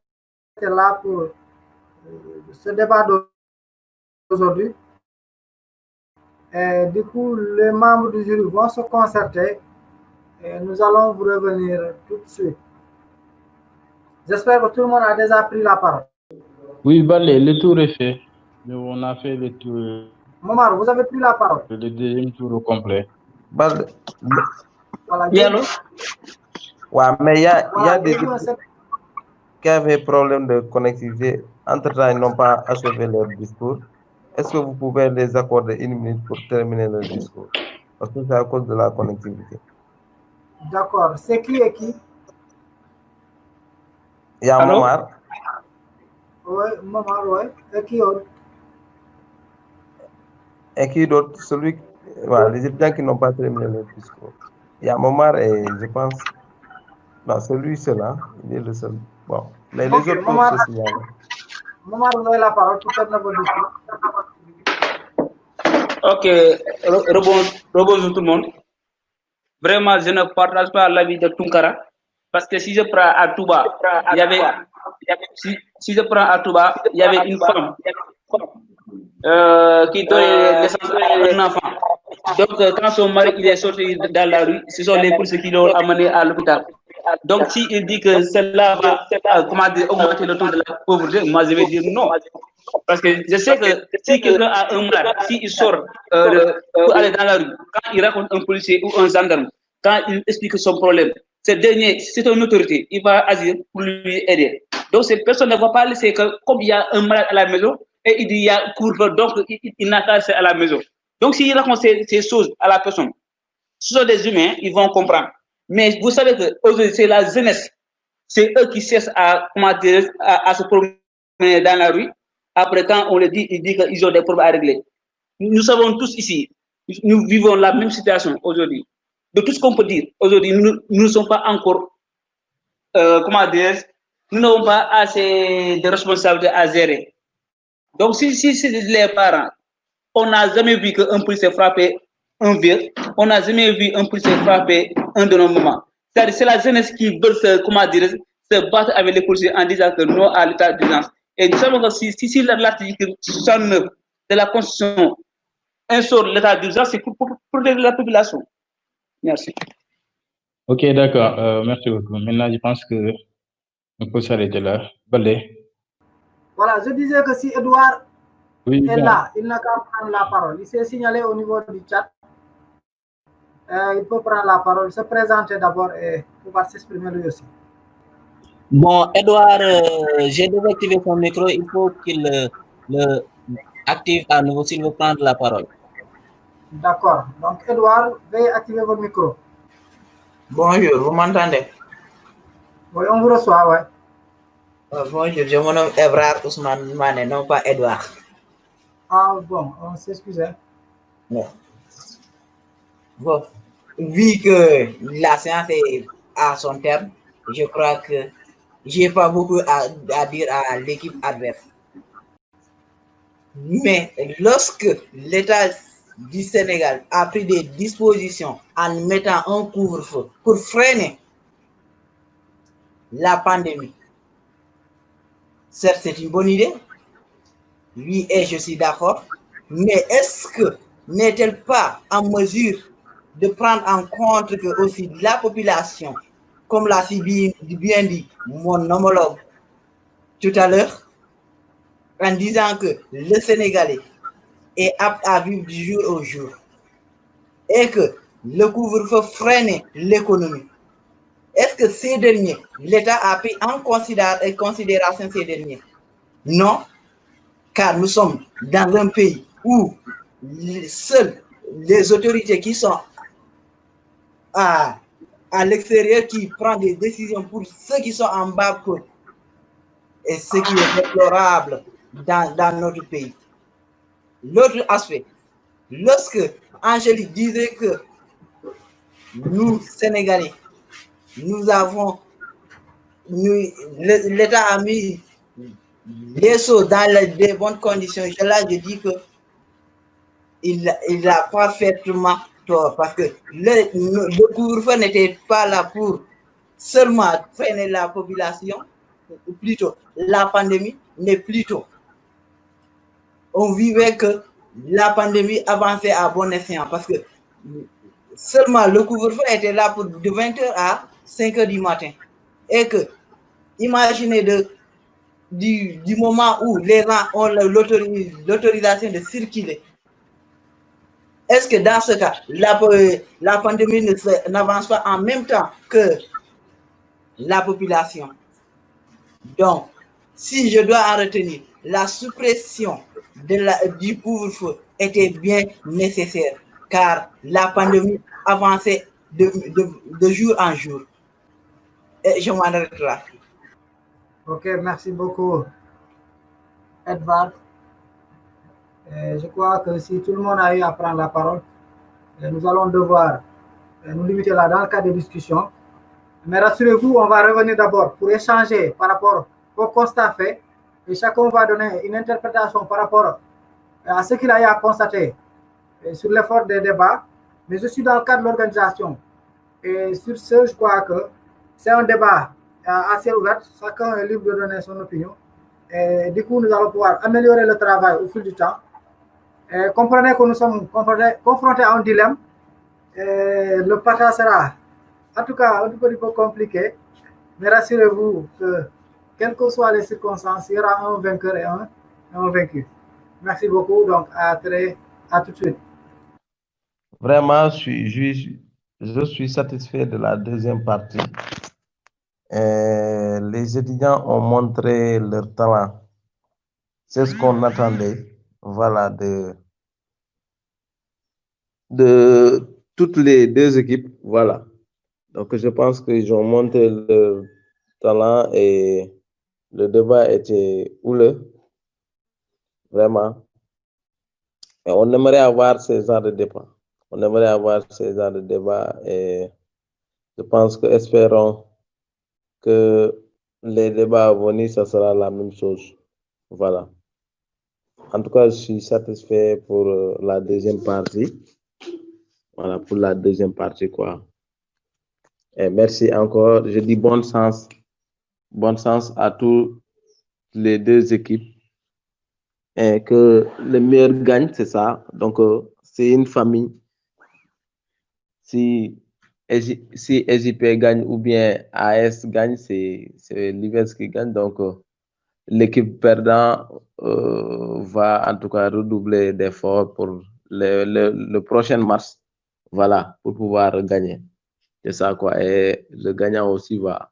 là pour ce débat d'aujourd'hui. Et du coup, les membres du jury vont se concerter et nous allons vous revenir tout de suite. J'espère que tout le monde a déjà pris la parole. Oui, Balé, le tour est fait. On a fait le tour. Momar, vous avez pris la parole. Le deuxième tour au complet. Balé. Voilà, ouais, mais il y a des gens qui avaient problème de connectivité. Entre-temps, ils n'ont pas achevé leur discours. Est-ce que vous pouvez les accorder 1 minute pour terminer leur discours? Parce que c'est à cause de la connectivité. D'accord. C'est qui et qui? Il y a Momar. Oui, Momar, oui. Et qui autre? Et qui d'autre? Celui, voilà, les étudiants qui n'ont pas terminé leur discours. Il y a Momar et je pense. Non, celui, c'est là. Il est le seul. Bon. Mais les autres peuvent se signaler. Momar, vous avez la parole pour terminer votre discours. Ok. Rebonjour tout le monde. Vraiment, je ne partage pas l'avis de Tunkara. Parce que si je prends à Touba, il y avait. Si je prends à Touba, il y avait une femme qui donnait naissance à un enfant. Donc, quand son mari il est sorti dans la rue, ce sont les policiers qui l'ont amené à l'hôpital. Donc, s'il dit que cela va augmenter le taux de la pauvreté, moi je vais dire non. Parce que je sais que si quelqu'un a un malade, s'il sort pour aller dans la rue, quand il raconte un policier ou un gendarme, quand il explique son problème, ce dernier, c'est une autorité, il va agir pour lui aider. Donc, cette personne ne va pas laisser que, comme il y a un malade à la maison, et il dit il y a couvre-feu, donc il n'a qu'à rester à la maison. Donc, s'il raconte ces choses à la personne, ce sont des humains, ils vont comprendre. Mais vous savez qu'aujourd'hui, c'est la jeunesse. C'est eux qui cherchent à se promener dans la rue. Après, quand on le dit, ils disent qu'ils ont des problèmes à régler. Nous savons tous ici, nous vivons la même situation aujourd'hui. De tout ce qu'on peut dire, aujourd'hui, nous ne sommes pas encore, nous n'avons pas assez de responsabilités à gérer. Donc, si les parents, on n'a jamais vu qu'un policier frappait un vieux, on n'a jamais vu un policier frapper un de nos mamans. C'est la jeunesse qui veut se battre avec les policiers en disant que non à l'état d'urgence. Et nous savons que si l'article 69 de la Constitution instaure l'état d'urgence, c'est pour protéger la population. Merci. Ok, d'accord. Merci beaucoup. Maintenant, je pense que on peut s'arrêter là. Balé. Voilà, je disais que si Edouard est là, il n'a qu'à prendre la parole. Il s'est signalé au niveau du chat. Il peut prendre la parole, se présenter d'abord et pouvoir s'exprimer lui aussi. Bon, Edouard, j'ai désactivé son micro. Il faut qu'il le active à nouveau s'il veut prendre la parole. D'accord. Donc, Edouard, veuillez activer votre micro. Bonjour, vous m'entendez? Oui, on vous reçoit, ouais. Bonjour, je me nomme Evrard Ousmane Mané, non pas Edouard. Ah bon, on s'excuse. Non. Bon, vu que la séance est à son terme, je crois que je n'ai pas beaucoup à dire à l'équipe adverse. Mais lorsque l'État du Sénégal a pris des dispositions en mettant un couvre-feu pour freiner la pandémie, certes, c'est une bonne idée. Oui, et je suis d'accord. Mais est-ce que n'est-elle pas en mesure de prendre en compte que aussi la population, comme l'a si bien dit mon homologue tout à l'heure, en disant que le Sénégalais est apte à vivre du jour au jour et que le couvre-feu freine l'économie. Est-ce que ces derniers, l'État a pris en considération ces derniers? Non, car nous sommes dans un pays où seules les autorités qui sont à l'extérieur qui prennent des décisions pour ceux qui sont en bas côte. Et ce qui est déplorable dans notre pays. L'autre aspect, lorsque Angélique disait que nous, Sénégalais, l'État a mis les choses dans des bonnes conditions, là je dis que il a parfaitement tort, parce que le couvre-feu n'était pas là pour seulement freiner la population, ou plutôt la pandémie, mais plutôt on vivait que la pandémie avançait à bon escient, parce que seulement le couvre-feu était là pour de 20h à 5h du matin. Et que, imaginez du moment où les gens ont l'autorisation de circuler, est-ce que dans ce cas, la pandémie n'avance pas en même temps que la population? Donc, si je dois en retenir, la suppression du couvre-feu était bien nécessaire, car la pandémie avançait de jour en jour. Et je m'en arrête là. Ok, merci beaucoup, Edvard. Je crois que si tout le monde a eu à prendre la parole, nous allons devoir nous limiter là dans le cadre de discussion. Mais rassurez-vous, on va revenir d'abord pour échanger par rapport au constat fait et chacun va donner une interprétation par rapport à ce qu'il a eu à constater sur l'effort des débats. Mais je suis dans le cadre de l'organisation. Et sur ce, je crois que c'est un débat assez ouvert. Chacun est libre de donner son opinion. Et du coup, nous allons pouvoir améliorer le travail au fil du temps. Et comprenez que nous sommes confrontés à un dilemme. Et le partage sera, en tout cas, un peu compliqué. Mais rassurez-vous que, quelles que soient les circonstances, il y aura un vainqueur et un vaincu. Merci beaucoup. Donc, à tout de suite. Vraiment, je suis satisfait de la deuxième partie. Les étudiants ont montré leur talent. C'est ce qu'on attendait. Voilà, de toutes les deux équipes. Voilà. Donc, je pense qu'ils ont montré leur talent et le débat était houleux. Vraiment. Et on aimerait avoir ces genres de débats. On aimerait avoir ces genres de débats et je pense que espérons que les débats à venir, ça sera la même chose. Voilà. En tout cas, je suis satisfait pour la deuxième partie. Voilà, pour la deuxième partie, quoi. Et merci encore. Je dis bon sens à toutes les deux équipes. Et que le meilleur gagne, c'est ça. Donc, c'est une famille. Si SJP gagne ou bien AS gagne, c'est l'IVES qui gagne. Donc, l'équipe perdant va en tout cas redoubler d'efforts pour le prochain match. Voilà, pour pouvoir gagner. C'est ça, quoi. Et le gagnant aussi va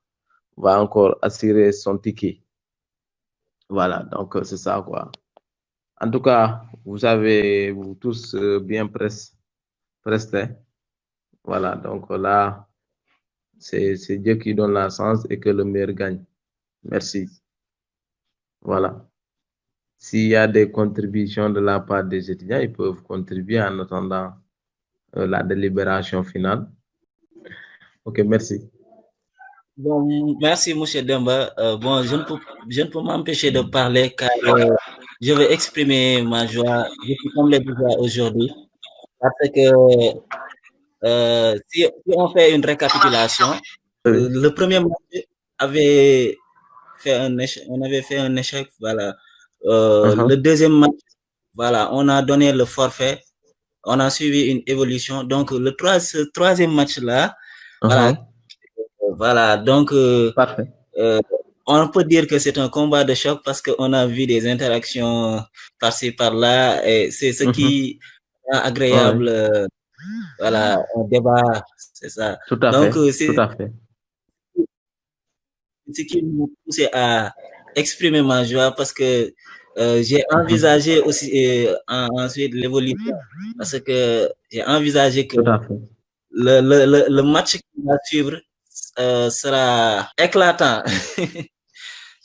encore assurer son ticket. Voilà, donc c'est ça, quoi. En tout cas, vous avez tous bien presté. Voilà, donc là, c'est Dieu qui donne la chance et que le meilleur gagne. Merci. Voilà. S'il y a des contributions de la part des étudiants, ils peuvent contribuer en attendant la délibération finale. Ok, merci. Bon, merci, M. Demba. Bon, je ne peux m'empêcher de parler car je vais exprimer ma joie. Je suis comblé de joie aujourd'hui Parce que si on fait une récapitulation, le premier match avait fait on avait fait un échec, voilà. Le deuxième match, voilà, on a donné le forfait, on a suivi une évolution. Donc, ce troisième match-là, voilà, donc, on peut dire que c'est un combat de choc parce qu'on a vu des interactions par-ci, par-là, et c'est ce qui est agréable, voilà, un débat, c'est ça. Tout à donc, fait, tout à fait. Ce qui me poussait à exprimer ma joie parce que j'ai envisagé aussi ensuite l'évolution parce que j'ai envisagé que le match qui va suivre sera éclatant.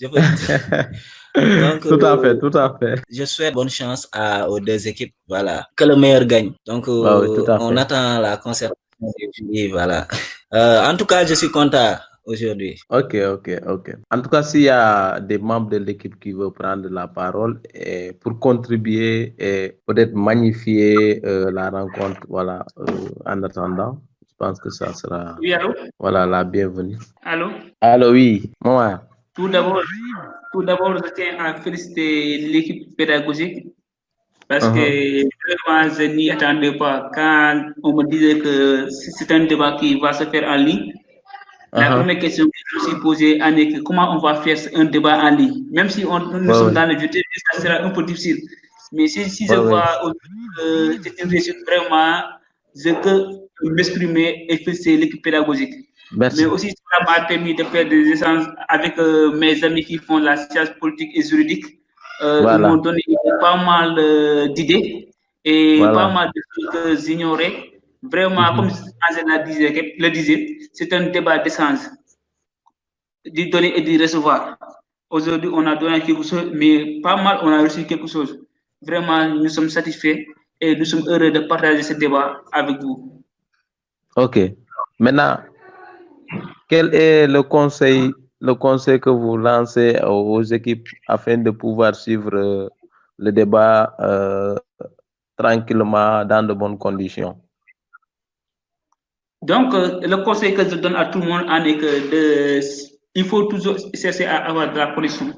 Donc, tout à fait, tout à fait. Je souhaite bonne chance aux deux équipes, voilà, que le meilleur gagne. Donc, on attend la concertation des juillet, voilà. En tout cas, je suis content aujourd'hui. Ok. En tout cas, s'il y a des membres de l'équipe qui veulent prendre la parole pour contribuer et peut-être magnifier la rencontre, voilà, en attendant, je pense que ça sera voilà, la bienvenue. Allô, oui, moi. Tout d'abord, je tiens à féliciter l'équipe pédagogique parce que vraiment, je n'y attendais pas. Quand on me disait que c'est un débat qui va se faire en ligne, la première question que je me suis posée, Anne, est comment on va faire un débat en ligne? Même si nous sommes dans le jeté, ça sera un peu difficile. Mais si je vois que c'est une réussite, vraiment, je peux m'exprimer et féliciter l'équipe pédagogique. Merci. Mais aussi, ça m'a permis de faire des échanges avec mes amis qui font la science politique et juridique. Ils m'ont donné pas mal d'idées et pas mal de choses que j'ignorais. Vraiment, comme Angela le disait, c'est un débat d'échange, de donner et de recevoir. Aujourd'hui, on a donné quelque chose, mais pas mal, on a reçu quelque chose. Vraiment, nous sommes satisfaits et nous sommes heureux de partager ce débat avec vous. Ok. Maintenant, quel est le conseil que vous lancez aux équipes afin de pouvoir suivre le débat tranquillement dans de bonnes conditions? Donc, le conseil que je donne à tout le monde est que il faut toujours chercher à avoir de la connexion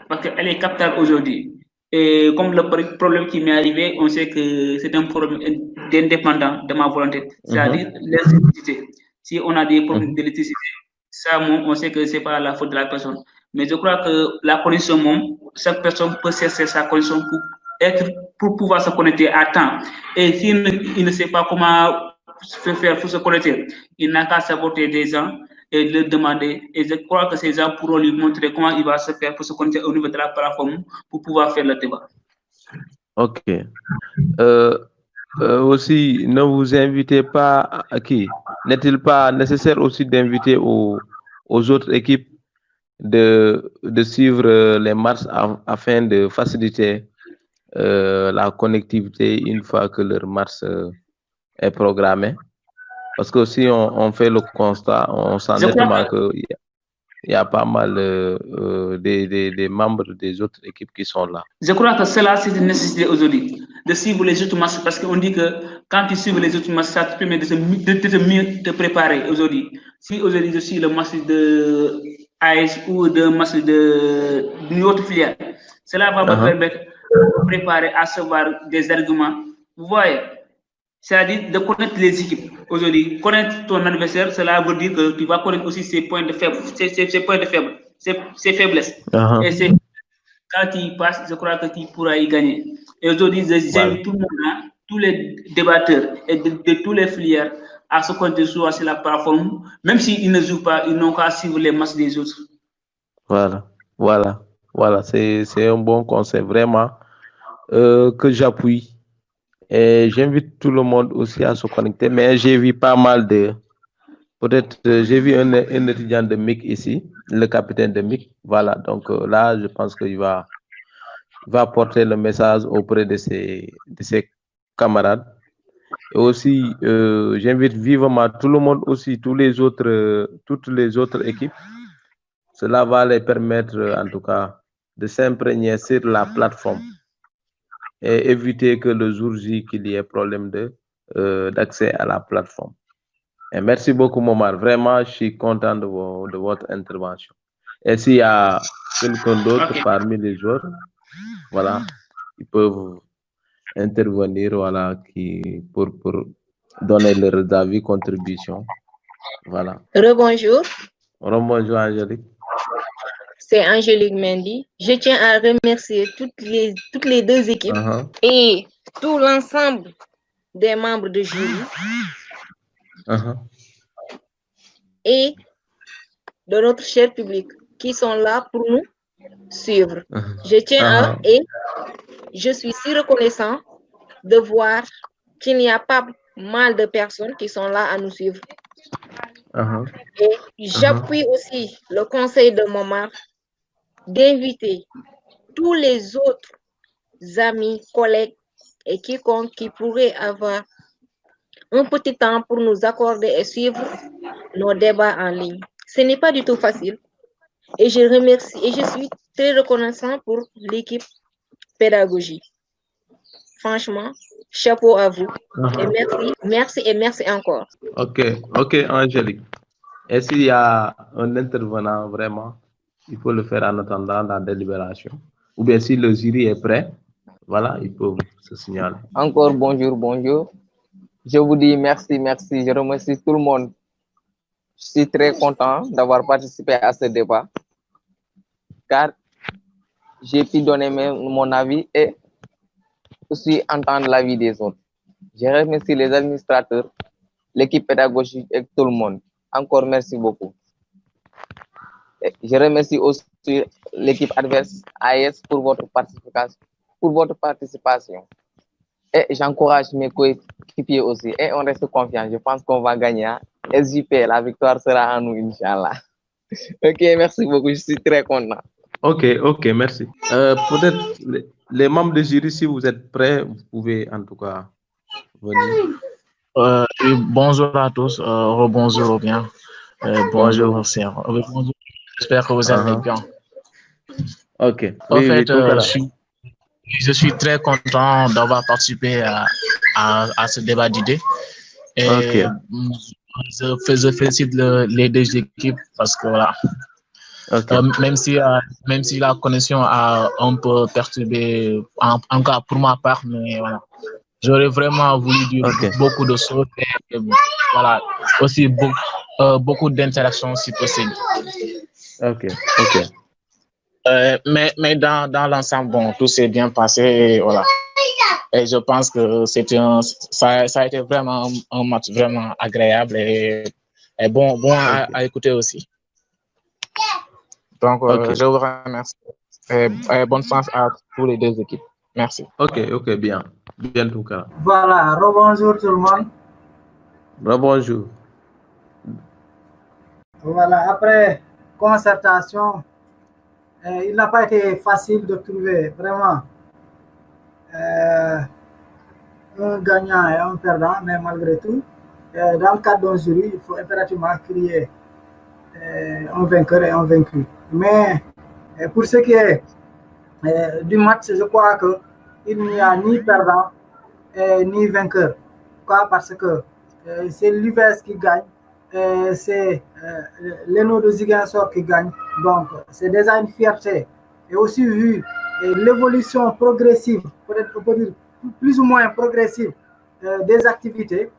parce qu'elle est capitale aujourd'hui. Et comme le problème qui m'est arrivé, on sait que c'est un problème indépendant de ma volonté, c'est-à-dire l'électricité. Si on a des problèmes d'électricité, ça, on sait que ce n'est pas la faute de la personne. Mais je crois que la connexion, chaque personne peut chercher sa connexion pour pouvoir se connecter à temps. Et s'il ne sait pas comment faire pour se connecter, il n'a qu'à saboter des gens et leur demander. Et je crois que ces gens pourront lui montrer comment il va se faire pour se connecter au niveau de la plateforme pour pouvoir faire le débat. Ok. Aussi, ne vous invitez pas à qui? N'est-il pas nécessaire aussi d'inviter aux autres équipes de suivre les matchs afin de faciliter la connectivité une fois que leur match est programmé? Parce que si on fait le constat, on sent nettement qu'il y a pas mal des membres des autres équipes qui sont là. Je crois que cela, c'est une nécessité aujourd'hui, de suivre les autres matchs, parce qu'on dit que quand tu suis les autres matchs, ça te permet de mieux te préparer aujourd'hui. Si aujourd'hui je suis le match de AS ou de match d'une autre filière, cela va me permettre de préparer à savoir des arguments. Vous voyez, c'est-à-dire de connaître les équipes. Aujourd'hui, connaître ton adversaire, cela veut dire que tu vas connaître aussi ses points de faiblesse, ses faiblesses. Et c'est quand tu y passes, je crois que tu pourras y gagner. Et aujourd'hui, j'invite tout le monde, tous les débatteurs et de tous les filières à se connecter sur la plateforme, même s'ils ne jouent pas, ils n'ont qu'à suivre les matchs des autres. Voilà, c'est un bon conseil, vraiment, que j'appuie. Et j'invite tout le monde aussi à se connecter, mais j'ai vu pas mal peut-être, j'ai vu un étudiant de MIC ici, le capitaine de MIC, voilà, donc là, je pense qu'il va porter le message auprès de ses camarades. Et aussi, j'invite vivement tout le monde aussi, toutes les autres équipes. Cela va les permettre, en tout cas, de s'imprégner sur la plateforme et éviter que le jour J qu'il y ait problème de d'accès à la plateforme. Et merci beaucoup, Momar. Vraiment, je suis content de votre intervention. Et s'il y a quelqu'un d'autre parmi les joueurs, voilà, ils peuvent intervenir, voilà, pour donner leurs avis, contributions. Voilà. Rebonjour. Rebonjour, Angélique. C'est Angélique Mendy. Je tiens à remercier toutes les deux équipes et tout l'ensemble des membres de jury et de notre cher public qui sont là pour nous suivre. Je tiens à et je suis si reconnaissant de voir qu'il n'y a pas mal de personnes qui sont là à nous suivre. Et j'appuie aussi le conseil de Momar d'inviter tous les autres amis, collègues et quiconque qui pourrait avoir un petit temps pour nous accorder et suivre nos débats en ligne. Ce n'est pas du tout facile et je remercie et je suis très reconnaissant pour l'équipe pédagogie. Franchement, chapeau à vous. Et merci encore. Ok, Angélique. Et s'il y a un intervenant vraiment, il faut le faire en attendant la délibération. Ou bien si le jury est prêt, voilà, il peut se signaler. Encore bonjour. Je vous dis merci. Je remercie tout le monde. Je suis très content d'avoir participé à ce débat, car j'ai pu donner mon avis et aussi entendre l'avis des autres. Je remercie les administrateurs, l'équipe pédagogique et tout le monde. Encore merci beaucoup. Et je remercie aussi l'équipe adverse AES pour votre participation. Et j'encourage mes coéquipiers aussi. Et on reste confiant. Je pense qu'on va gagner. SJP, la victoire sera à nous, Inch'Allah. Ok, merci beaucoup. Je suis très content. Ok, merci. Peut-être les membres du jury, si vous êtes prêts, vous pouvez en tout cas venir. Bonjour à tous. Rebonjour bien. Bonjour, bonjour. J'espère que vous allez bien. Ok. En fait, je suis très content d'avoir participé à ce débat d'idées. Et je félicite les deux équipes parce que voilà. Même si la connexion a un peu perturbé, en cas pour ma part, mais voilà. J'aurais vraiment voulu dire beaucoup de choses et voilà, aussi beaucoup d'interactions si possible. Ok. Mais dans l'ensemble, bon, tout s'est bien passé et voilà. Et je pense que ça a été vraiment un match vraiment agréable et bon à écouter aussi. Donc, je vous remercie et bonne chance à tous les deux équipes. Merci. Ok, bien en tout cas. Voilà, rebonjour tout le monde. Rebonjour. Voilà, après concertation, il n'a pas été facile de trouver vraiment un gagnant et un perdant, mais malgré tout, dans le cadre d'un jury, il faut impérativement crier un vainqueur et un vaincu. Mais pour ce qui est du match, je crois qu'il n'y a ni perdant ni vainqueur. Pourquoi? Parce que c'est l'UVS qui gagne, c'est l'ENO de Ziguinchor qui gagne. Donc, c'est déjà une fierté. Et aussi vu l'évolution progressive, peut-être on peut dire plus ou moins progressive des activités,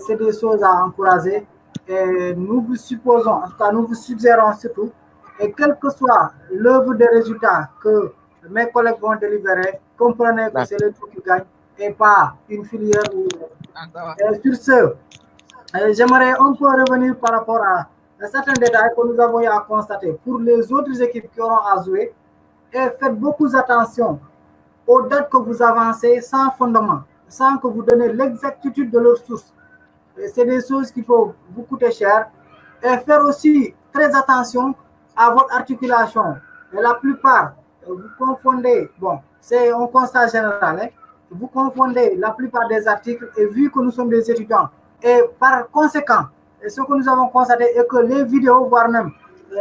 c'est des choses à encourager. Et nous vous supposons, en tout cas nous vous suggérons surtout, et quelle que soit l'œuvre des résultats que mes collègues vont délivrer, comprenez que c'est le tout qui gagne et pas une filière ou sur ce, j'aimerais un peu revenir par rapport à certains détails que nous avons eu à constater pour les autres équipes qui auront à jouer. Et faites beaucoup attention aux dates que vous avancez sans fondement, sans que vous donnez l'exactitude de leurs sources. C'est des choses qui peuvent vous coûter cher. Et faire aussi très attention à votre articulation. Et la plupart, vous confondez, bon, c'est un constat général, hein, vous confondez la plupart des articles et vu que nous sommes des étudiants, et par conséquent, ce que nous avons constaté est que les vidéos, voire même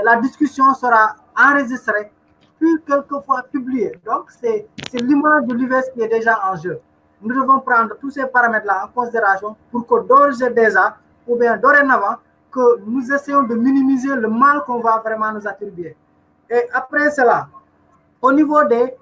la discussion sera enregistrée, puis quelquefois publiée. Donc, c'est l'image de l'UVS qui est déjà en jeu. nous devons prendre tous ces paramètres-là en considération pour que d'ores et déjà, ou bien dorénavant, que nous essayons de minimiser le mal qu'on va vraiment nous attribuer. Et après cela, au niveau des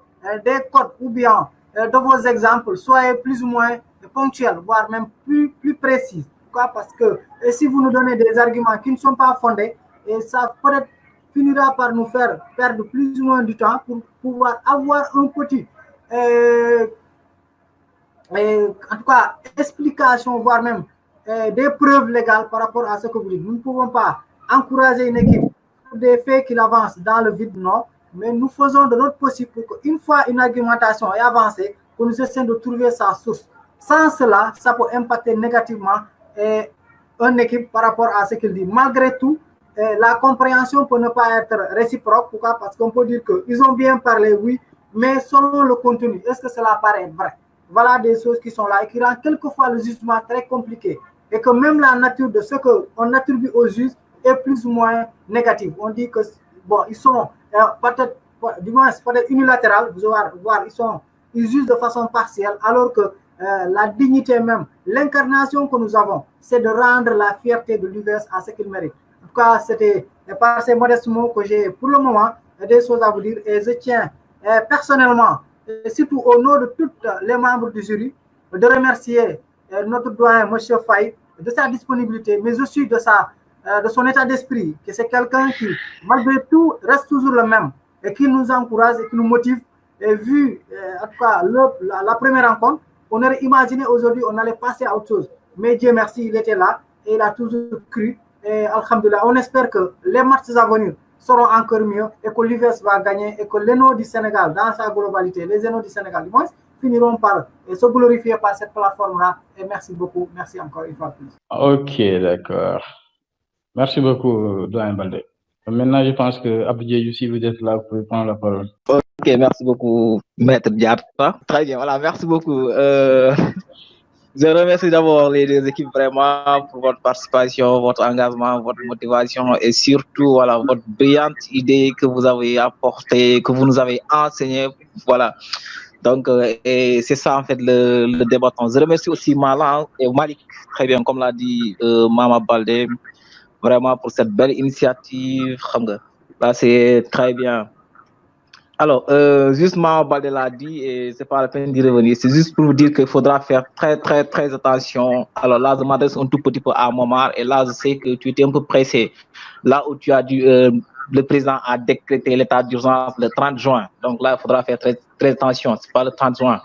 codes ou bien de vos exemples, soyez plus ou moins ponctuels, voire même plus précis. Pourquoi? Parce que si vous nous donnez des arguments qui ne sont pas fondés, et ça peut-être finira par nous faire perdre plus ou moins du temps pour pouvoir avoir un petit, en tout cas, explication, voire même des preuves légales par rapport à ce que vous dites. Nous ne pouvons pas encourager une équipe pour des faits qui avancent dans le vide, non, mais nous faisons de notre possible pour qu'une fois une argumentation est avancée, que nous essayons de trouver sa source. Sans cela, ça peut impacter négativement une équipe par rapport à ce qu'il dit. Malgré tout, la compréhension peut ne pas être réciproque. Pourquoi? Parce qu'on peut dire qu'ils ont bien parlé, oui, mais selon le contenu, est-ce que cela paraît vrai? Voilà des choses qui sont là et qui rendent quelquefois le jugement très compliqué. Et que même la nature de ce qu'on attribue aux juges est plus ou moins négative. On dit que, bon, ils sont peut-être, du moins, peut-être unilatéral, vous allez voir, ils jugent de façon partielle, alors que la dignité même, l'incarnation que nous avons, c'est de rendre la fierté de l'UVS à ce qu'il mérite. En tout cas, c'était par ces modestes mots que j'ai pour le moment des choses à vous dire et je tiens personnellement, et surtout au nom de tous les membres du jury, de remercier notre doyen, M. Faye, de sa disponibilité, mais aussi de son état d'esprit, que c'est quelqu'un qui, malgré tout, reste toujours le même et qui nous encourage et qui nous motive. Et vu, en tout cas, la première rencontre, on aurait imaginé aujourd'hui, on allait passer à autre chose. Mais Dieu merci, il était là et il a toujours cru. Et alhamdoulilah, on espère que les matchs à venir seront encore mieux et que l'UVS va gagner et que l'ENO du Sénégal, dans sa globalité, les ENO du Sénégal, du moins, finiront par se glorifier par cette plateforme-là. Et merci beaucoup. Merci encore une fois plus. Ok, d'accord. Merci beaucoup, Doyen Baldé. Maintenant, je pense que Abdié, si vous êtes là, vous pouvez prendre la parole. Ok, merci beaucoup, Maître Diarta. Très bien, voilà, merci beaucoup. Je remercie d'abord les deux équipes vraiment pour votre participation, votre engagement, votre motivation et surtout voilà, votre brillante idée que vous avez apportée, que vous nous avez enseignée. Voilà. Donc, et c'est ça en fait le débattant. Je remercie aussi Malan et Malik, très bien, comme l'a dit Mama Baldé, vraiment pour cette belle initiative. Là, c'est très bien. Alors, justement, Baldé l'a dit, et c'est pas la peine d'y revenir. C'est juste pour vous dire qu'il faudra faire très attention. Alors là, je m'adresse un tout petit peu à Momar, et là, je sais que tu étais un peu pressé. Là où tu as dû, le président a décrété l'état d'urgence le 30 juin. Donc là, il faudra faire très attention. C'est pas le 30 juin.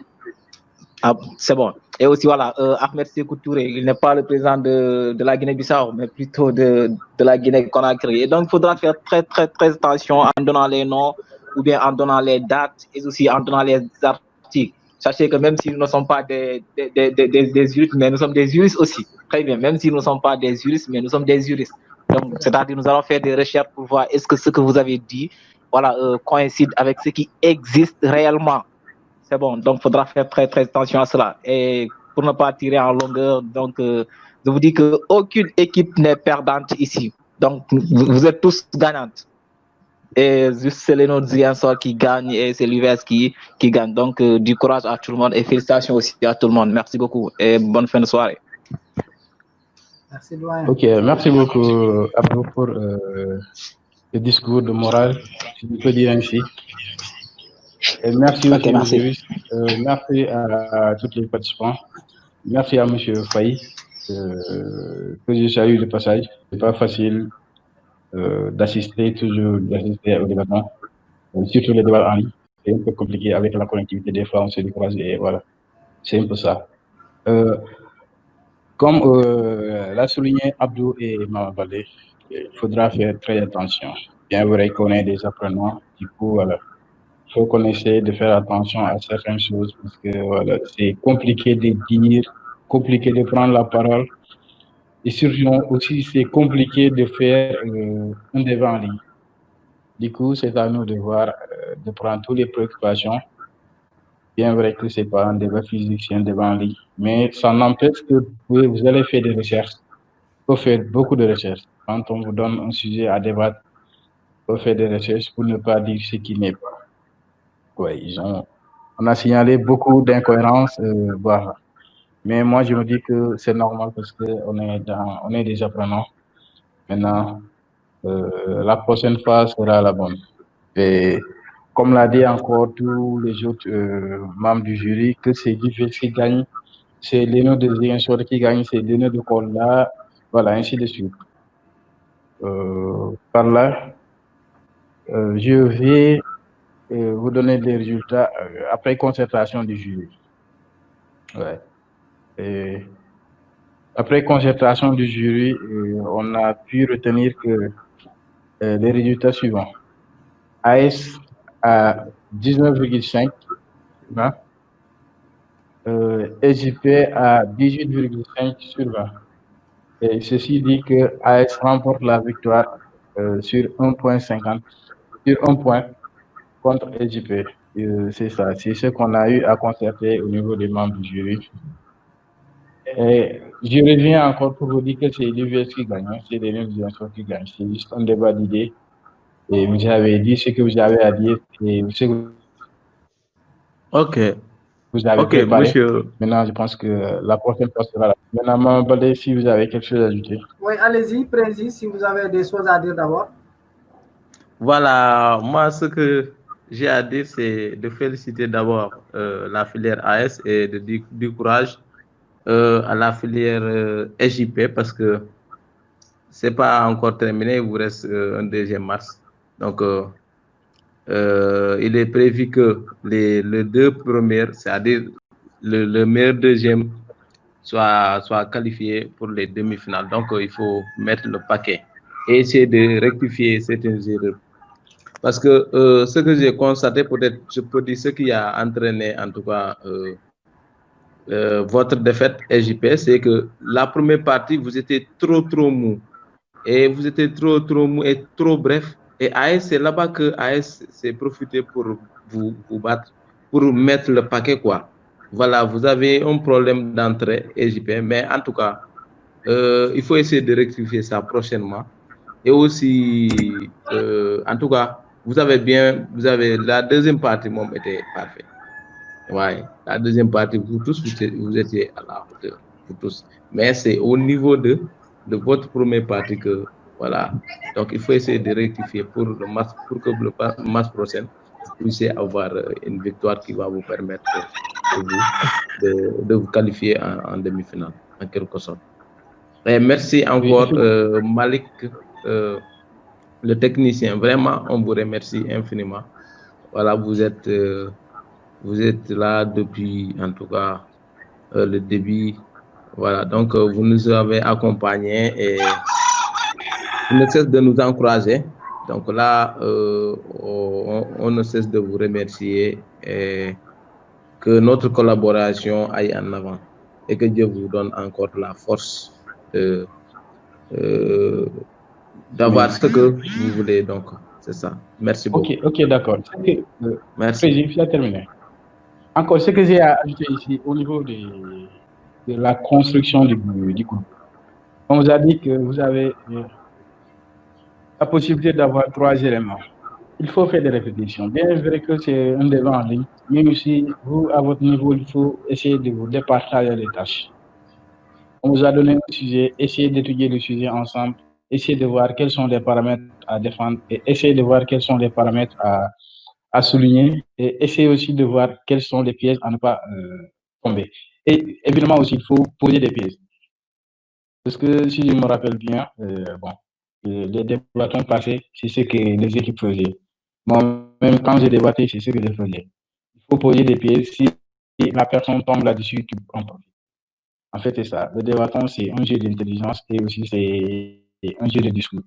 Ah, c'est bon. Et aussi, voilà, Ahmed Sékou Touré, il n'est pas le président de la Guinée-Bissau, mais plutôt de la Guinée-Conakry. Et donc, il faudra faire très attention en donnant les noms, ou bien en donnant les dates et aussi en donnant les articles. Sachez que même si nous ne sommes pas des juristes, mais nous sommes des juristes aussi. Très bien, même si nous ne sommes pas des juristes, mais nous sommes des juristes. Donc, c'est-à-dire nous allons faire des recherches pour voir est-ce que ce que vous avez dit voilà, coïncide avec ce qui existe réellement. C'est bon, donc il faudra faire très attention à cela. Et pour ne pas tirer en longueur, donc je vous dis qu'aucune équipe n'est perdante ici. Donc, vous êtes tous gagnantes. Et juste c'est les nôtres qui gagnent et c'est l'UVS qui gagne. Donc, du courage à tout le monde et félicitations aussi à tout le monde. Merci beaucoup et bonne fin de soirée. Merci, Doyen. Ok, merci beaucoup Abdou pour le discours de morale, si je peux dire ainsi. Et merci aussi aux juristes. Merci à tous les participants. Merci à M. Faye, que je salue de passage. Ce n'est pas facile d'assister au débat, surtout les débats en ligne. C'est un peu compliqué avec la connectivité. Des fois, on se décourage et voilà. C'est un peu ça. Comme l'a souligné Abdou et Mama Baldé, il faudra faire très attention. Bien vrai qu'on est des apprenants, du coup, voilà. Il faut qu'on essaie de faire attention à certaines choses parce que voilà, c'est compliqué de dire, compliqué de prendre la parole. Et surtout aussi, c'est compliqué de faire un débat en ligne. Du coup, c'est à nous de voir, de prendre toutes les préoccupations. Bien vrai que ce n'est pas un débat physique, c'est un débat en ligne. Mais ça n'empêche que vous allez faire des recherches. Il faut faire beaucoup de recherches. Quand on vous donne un sujet à débattre, il faut faire des recherches pour ne pas dire ce qui n'est pas. Ouais, ils ont on a signalé beaucoup d'incohérences, voilà. Mais moi, je me dis que c'est normal parce qu'on est des apprenants. Maintenant, la prochaine phase sera la bonne. Et comme l'a dit encore tous les autres membres du jury, que c'est Dufels qui gagne, c'est Léno de Ziguinchor qui gagne, c'est Léno de Kolda, voilà, ainsi de suite. Par là, je vais vous donner les résultats après concertation du jury. Ouais. Et après concertation du jury, on a pu retenir que les résultats suivants. AS à 19,5, hein? SJP à 18,5 sur 20. Et ceci dit que AS remporte la victoire sur 1,50, sur 1 point contre SJP. C'est ça, c'est ce qu'on a eu à concerter au niveau des membres du jury. Et je reviens encore pour vous dire que c'est l'UVS qui gagne, c'est les mêmes directions qui gagnent. C'est juste un débat d'idées. Et vous avez dit ce que vous avez à dire et ce que Ok. vous avez Ok, préparé. monsieur. Maintenant, je pense que la prochaine fois sera là. Maintenant, Mme Baldé, si vous avez quelque chose à ajouter. Oui, allez-y, Président, si vous avez des choses à dire d'abord. Voilà, moi, ce que j'ai à dire, c'est de féliciter d'abord la filière AS et de dire du courage à la filière SJP parce que c'est pas encore terminé, il vous reste un deuxième mars. Donc, il est prévu que les deux premières, c'est-à-dire le meilleur deuxième, soit qualifié pour les demi-finales. Donc, il faut mettre le paquet et essayer de rectifier certaines erreurs. Parce que ce que j'ai constaté, peut-être, je peux dire ce qui a entraîné, en tout cas, votre défaite SJP, c'est que la première partie, vous étiez trop mou. Et vous étiez trop mou et trop bref. Et AS, c'est là-bas que AS s'est profité pour vous battre, pour mettre le paquet, quoi. Voilà, vous avez un problème d'entrée SJP, mais en tout cas, il faut essayer de rectifier ça prochainement. Et aussi, en tout cas, vous avez la deuxième partie, mon était parfait. Ouais, la deuxième partie, vous tous, vous étiez à la hauteur, vous tous. Mais c'est au niveau de votre première partie que, voilà. Donc, il faut essayer de rectifier pour que le match prochain, vous puissiez avoir une victoire qui va vous permettre de vous qualifier en demi-finale, en quelque sorte. Et merci encore, Malik, le technicien. Vraiment, on vous remercie infiniment. Voilà, vous êtes là depuis, en tout cas, le début. Voilà, donc vous nous avez accompagnés et vous ne cessez de nous encourager. Donc là, on ne cesse de vous remercier et que notre collaboration aille en avant et que Dieu vous donne encore la force d'avoir ce que vous voulez. Donc, c'est ça. Merci beaucoup. Ok, d'accord. Merci. J'ai terminé. Encore, ce que j'ai à ajouter ici au niveau de la construction du groupe. On vous a dit que vous avez la possibilité d'avoir 3 éléments. Il faut faire des répétitions. Bien vrai que c'est un débat en ligne, mais aussi, vous, à votre niveau, il faut essayer de vous départager les tâches. On vous a donné un sujet, essayez d'étudier le sujet ensemble, essayez de voir quels sont les paramètres à défendre et essayez de voir quels sont les paramètres à souligner et essayez aussi de voir quels sont les pièges à ne pas tomber. Et évidemment aussi, il faut poser des pièges. Parce que si je me rappelle bien, les débattants passés, c'est ce que les équipes faisaient. Moi, même quand j'ai débatté, c'est ce que je faisais. Il faut poser des pièges. Si la personne tombe là-dessus, tu en profites. En fait, c'est ça. Le débattant, c'est un jeu d'intelligence et aussi c'est un jeu de discours.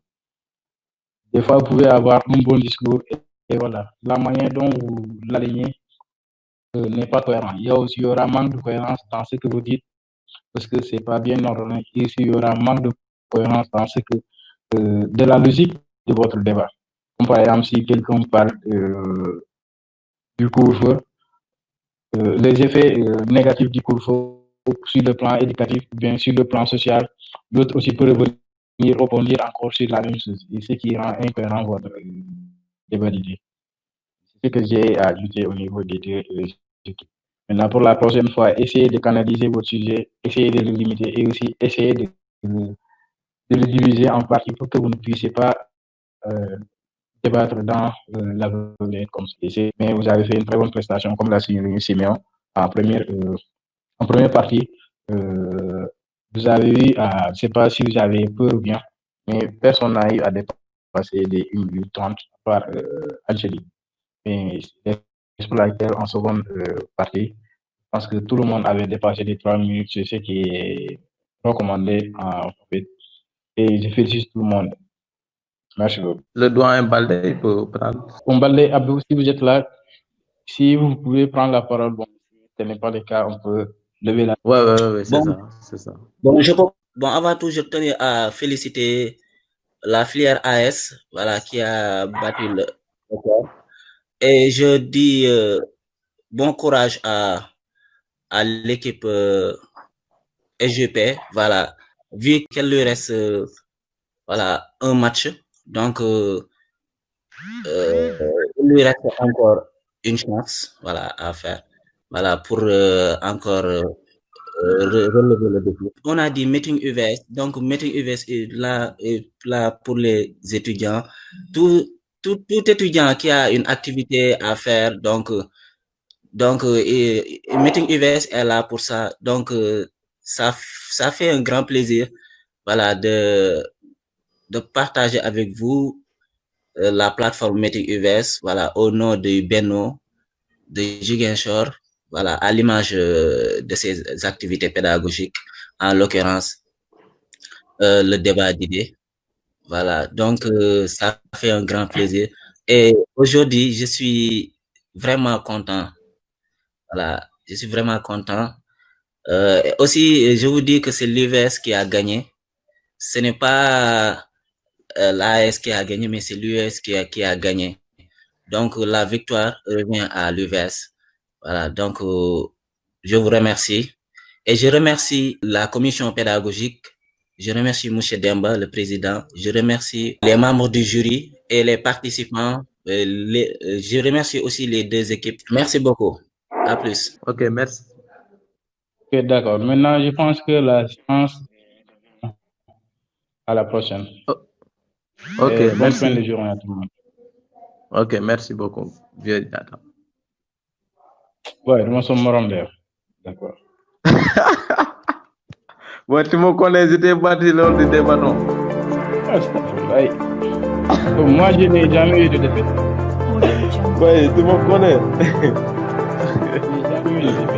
Des fois, vous pouvez avoir un bon discours et voilà. La manière dont vous l'alignez n'est pas cohérent. Il y aura manque de cohérence dans ce que vous dites parce que c'est pas bien ordonné. Et il y aura manque de cohérence dans ce que de la logique de votre débat. Comme par exemple, si quelqu'un parle du couvre-feu, les effets négatifs du couvre-feu sur le plan éducatif, bien sur le plan social, l'autre aussi peut rebondir encore sur la même chose. Et ce qui rend incohérent votre débat d'idées. C'est ce que j'ai ajouté au niveau des deux équipes. Maintenant, pour la prochaine fois, essayez de canaliser votre sujet, essayez de le limiter et aussi essayez de le diviser en parties pour que vous ne puissiez pas débattre dans la volée comme c'est. Mais vous avez fait une très bonne prestation, comme l'a signé Siméon, en première partie. Vous avez eu, je ne sais pas si vous avez peur ou bien, mais personne n'a eu à dépasser les 1 minute 30 par Algérie. Mais c'est pour laquelle en seconde partie, je pense que tout le monde avait dépassé les 3 minutes, c'est ce qui est recommandé en fait. Et je félicite tout le monde. Merci beaucoup. Le doigt Baldé, il peut prendre. Baldé, Abdou, si vous êtes là, si vous pouvez prendre la parole, bon, si ce n'est pas le cas, on peut lever la main. Ouais, c'est ça. Bon, avant tout, je tenais à féliciter la filière AS, voilà, qui a battu le record. Et je dis bon courage à l'équipe SGP, voilà, vu qu'elle lui reste voilà, un match, donc il lui reste encore une chance, voilà, à faire, voilà, pour encore relever le défi. On a dit meeting UVS, donc meeting UVS est là pour les étudiants. Tout étudiant qui a une activité à faire, donc meeting UVS est là pour ça. Donc ça fait un grand plaisir, voilà, de partager avec vous la plateforme meeting UVS, voilà, au nom de Benno, de Ziguinchor, voilà, à l'image de ses activités pédagogiques, en l'occurrence le débat d'idées. Voilà, donc ça fait un grand plaisir. Et aujourd'hui, je suis vraiment content. Voilà, je suis vraiment content. Aussi, je vous dis que c'est l'UVS qui a gagné. Ce n'est pas l'AS qui a gagné, mais c'est l'UVS qui a gagné. Donc, la victoire revient à l'UVS. Voilà, donc je vous remercie. Et je remercie la commission pédagogique. Je remercie M. Demba, le président. Je remercie les membres du jury et les participants. Je remercie aussi les deux équipes. Merci beaucoup. À plus. Ok, merci. Ok, d'accord. Maintenant, je pense que la séance à la prochaine. Ok, bonne merci. fin de journée à tout le monde. Ok, merci beaucoup. Vieux data. Ouais, nous sommes morons d'ailleurs. D'accord. Ouais, tu me connais, j'étais battu lors du débat, non? Moi, je n'ai jamais eu de défaite. Ouais, tu me connais. Je n'ai jamais eu de défaite.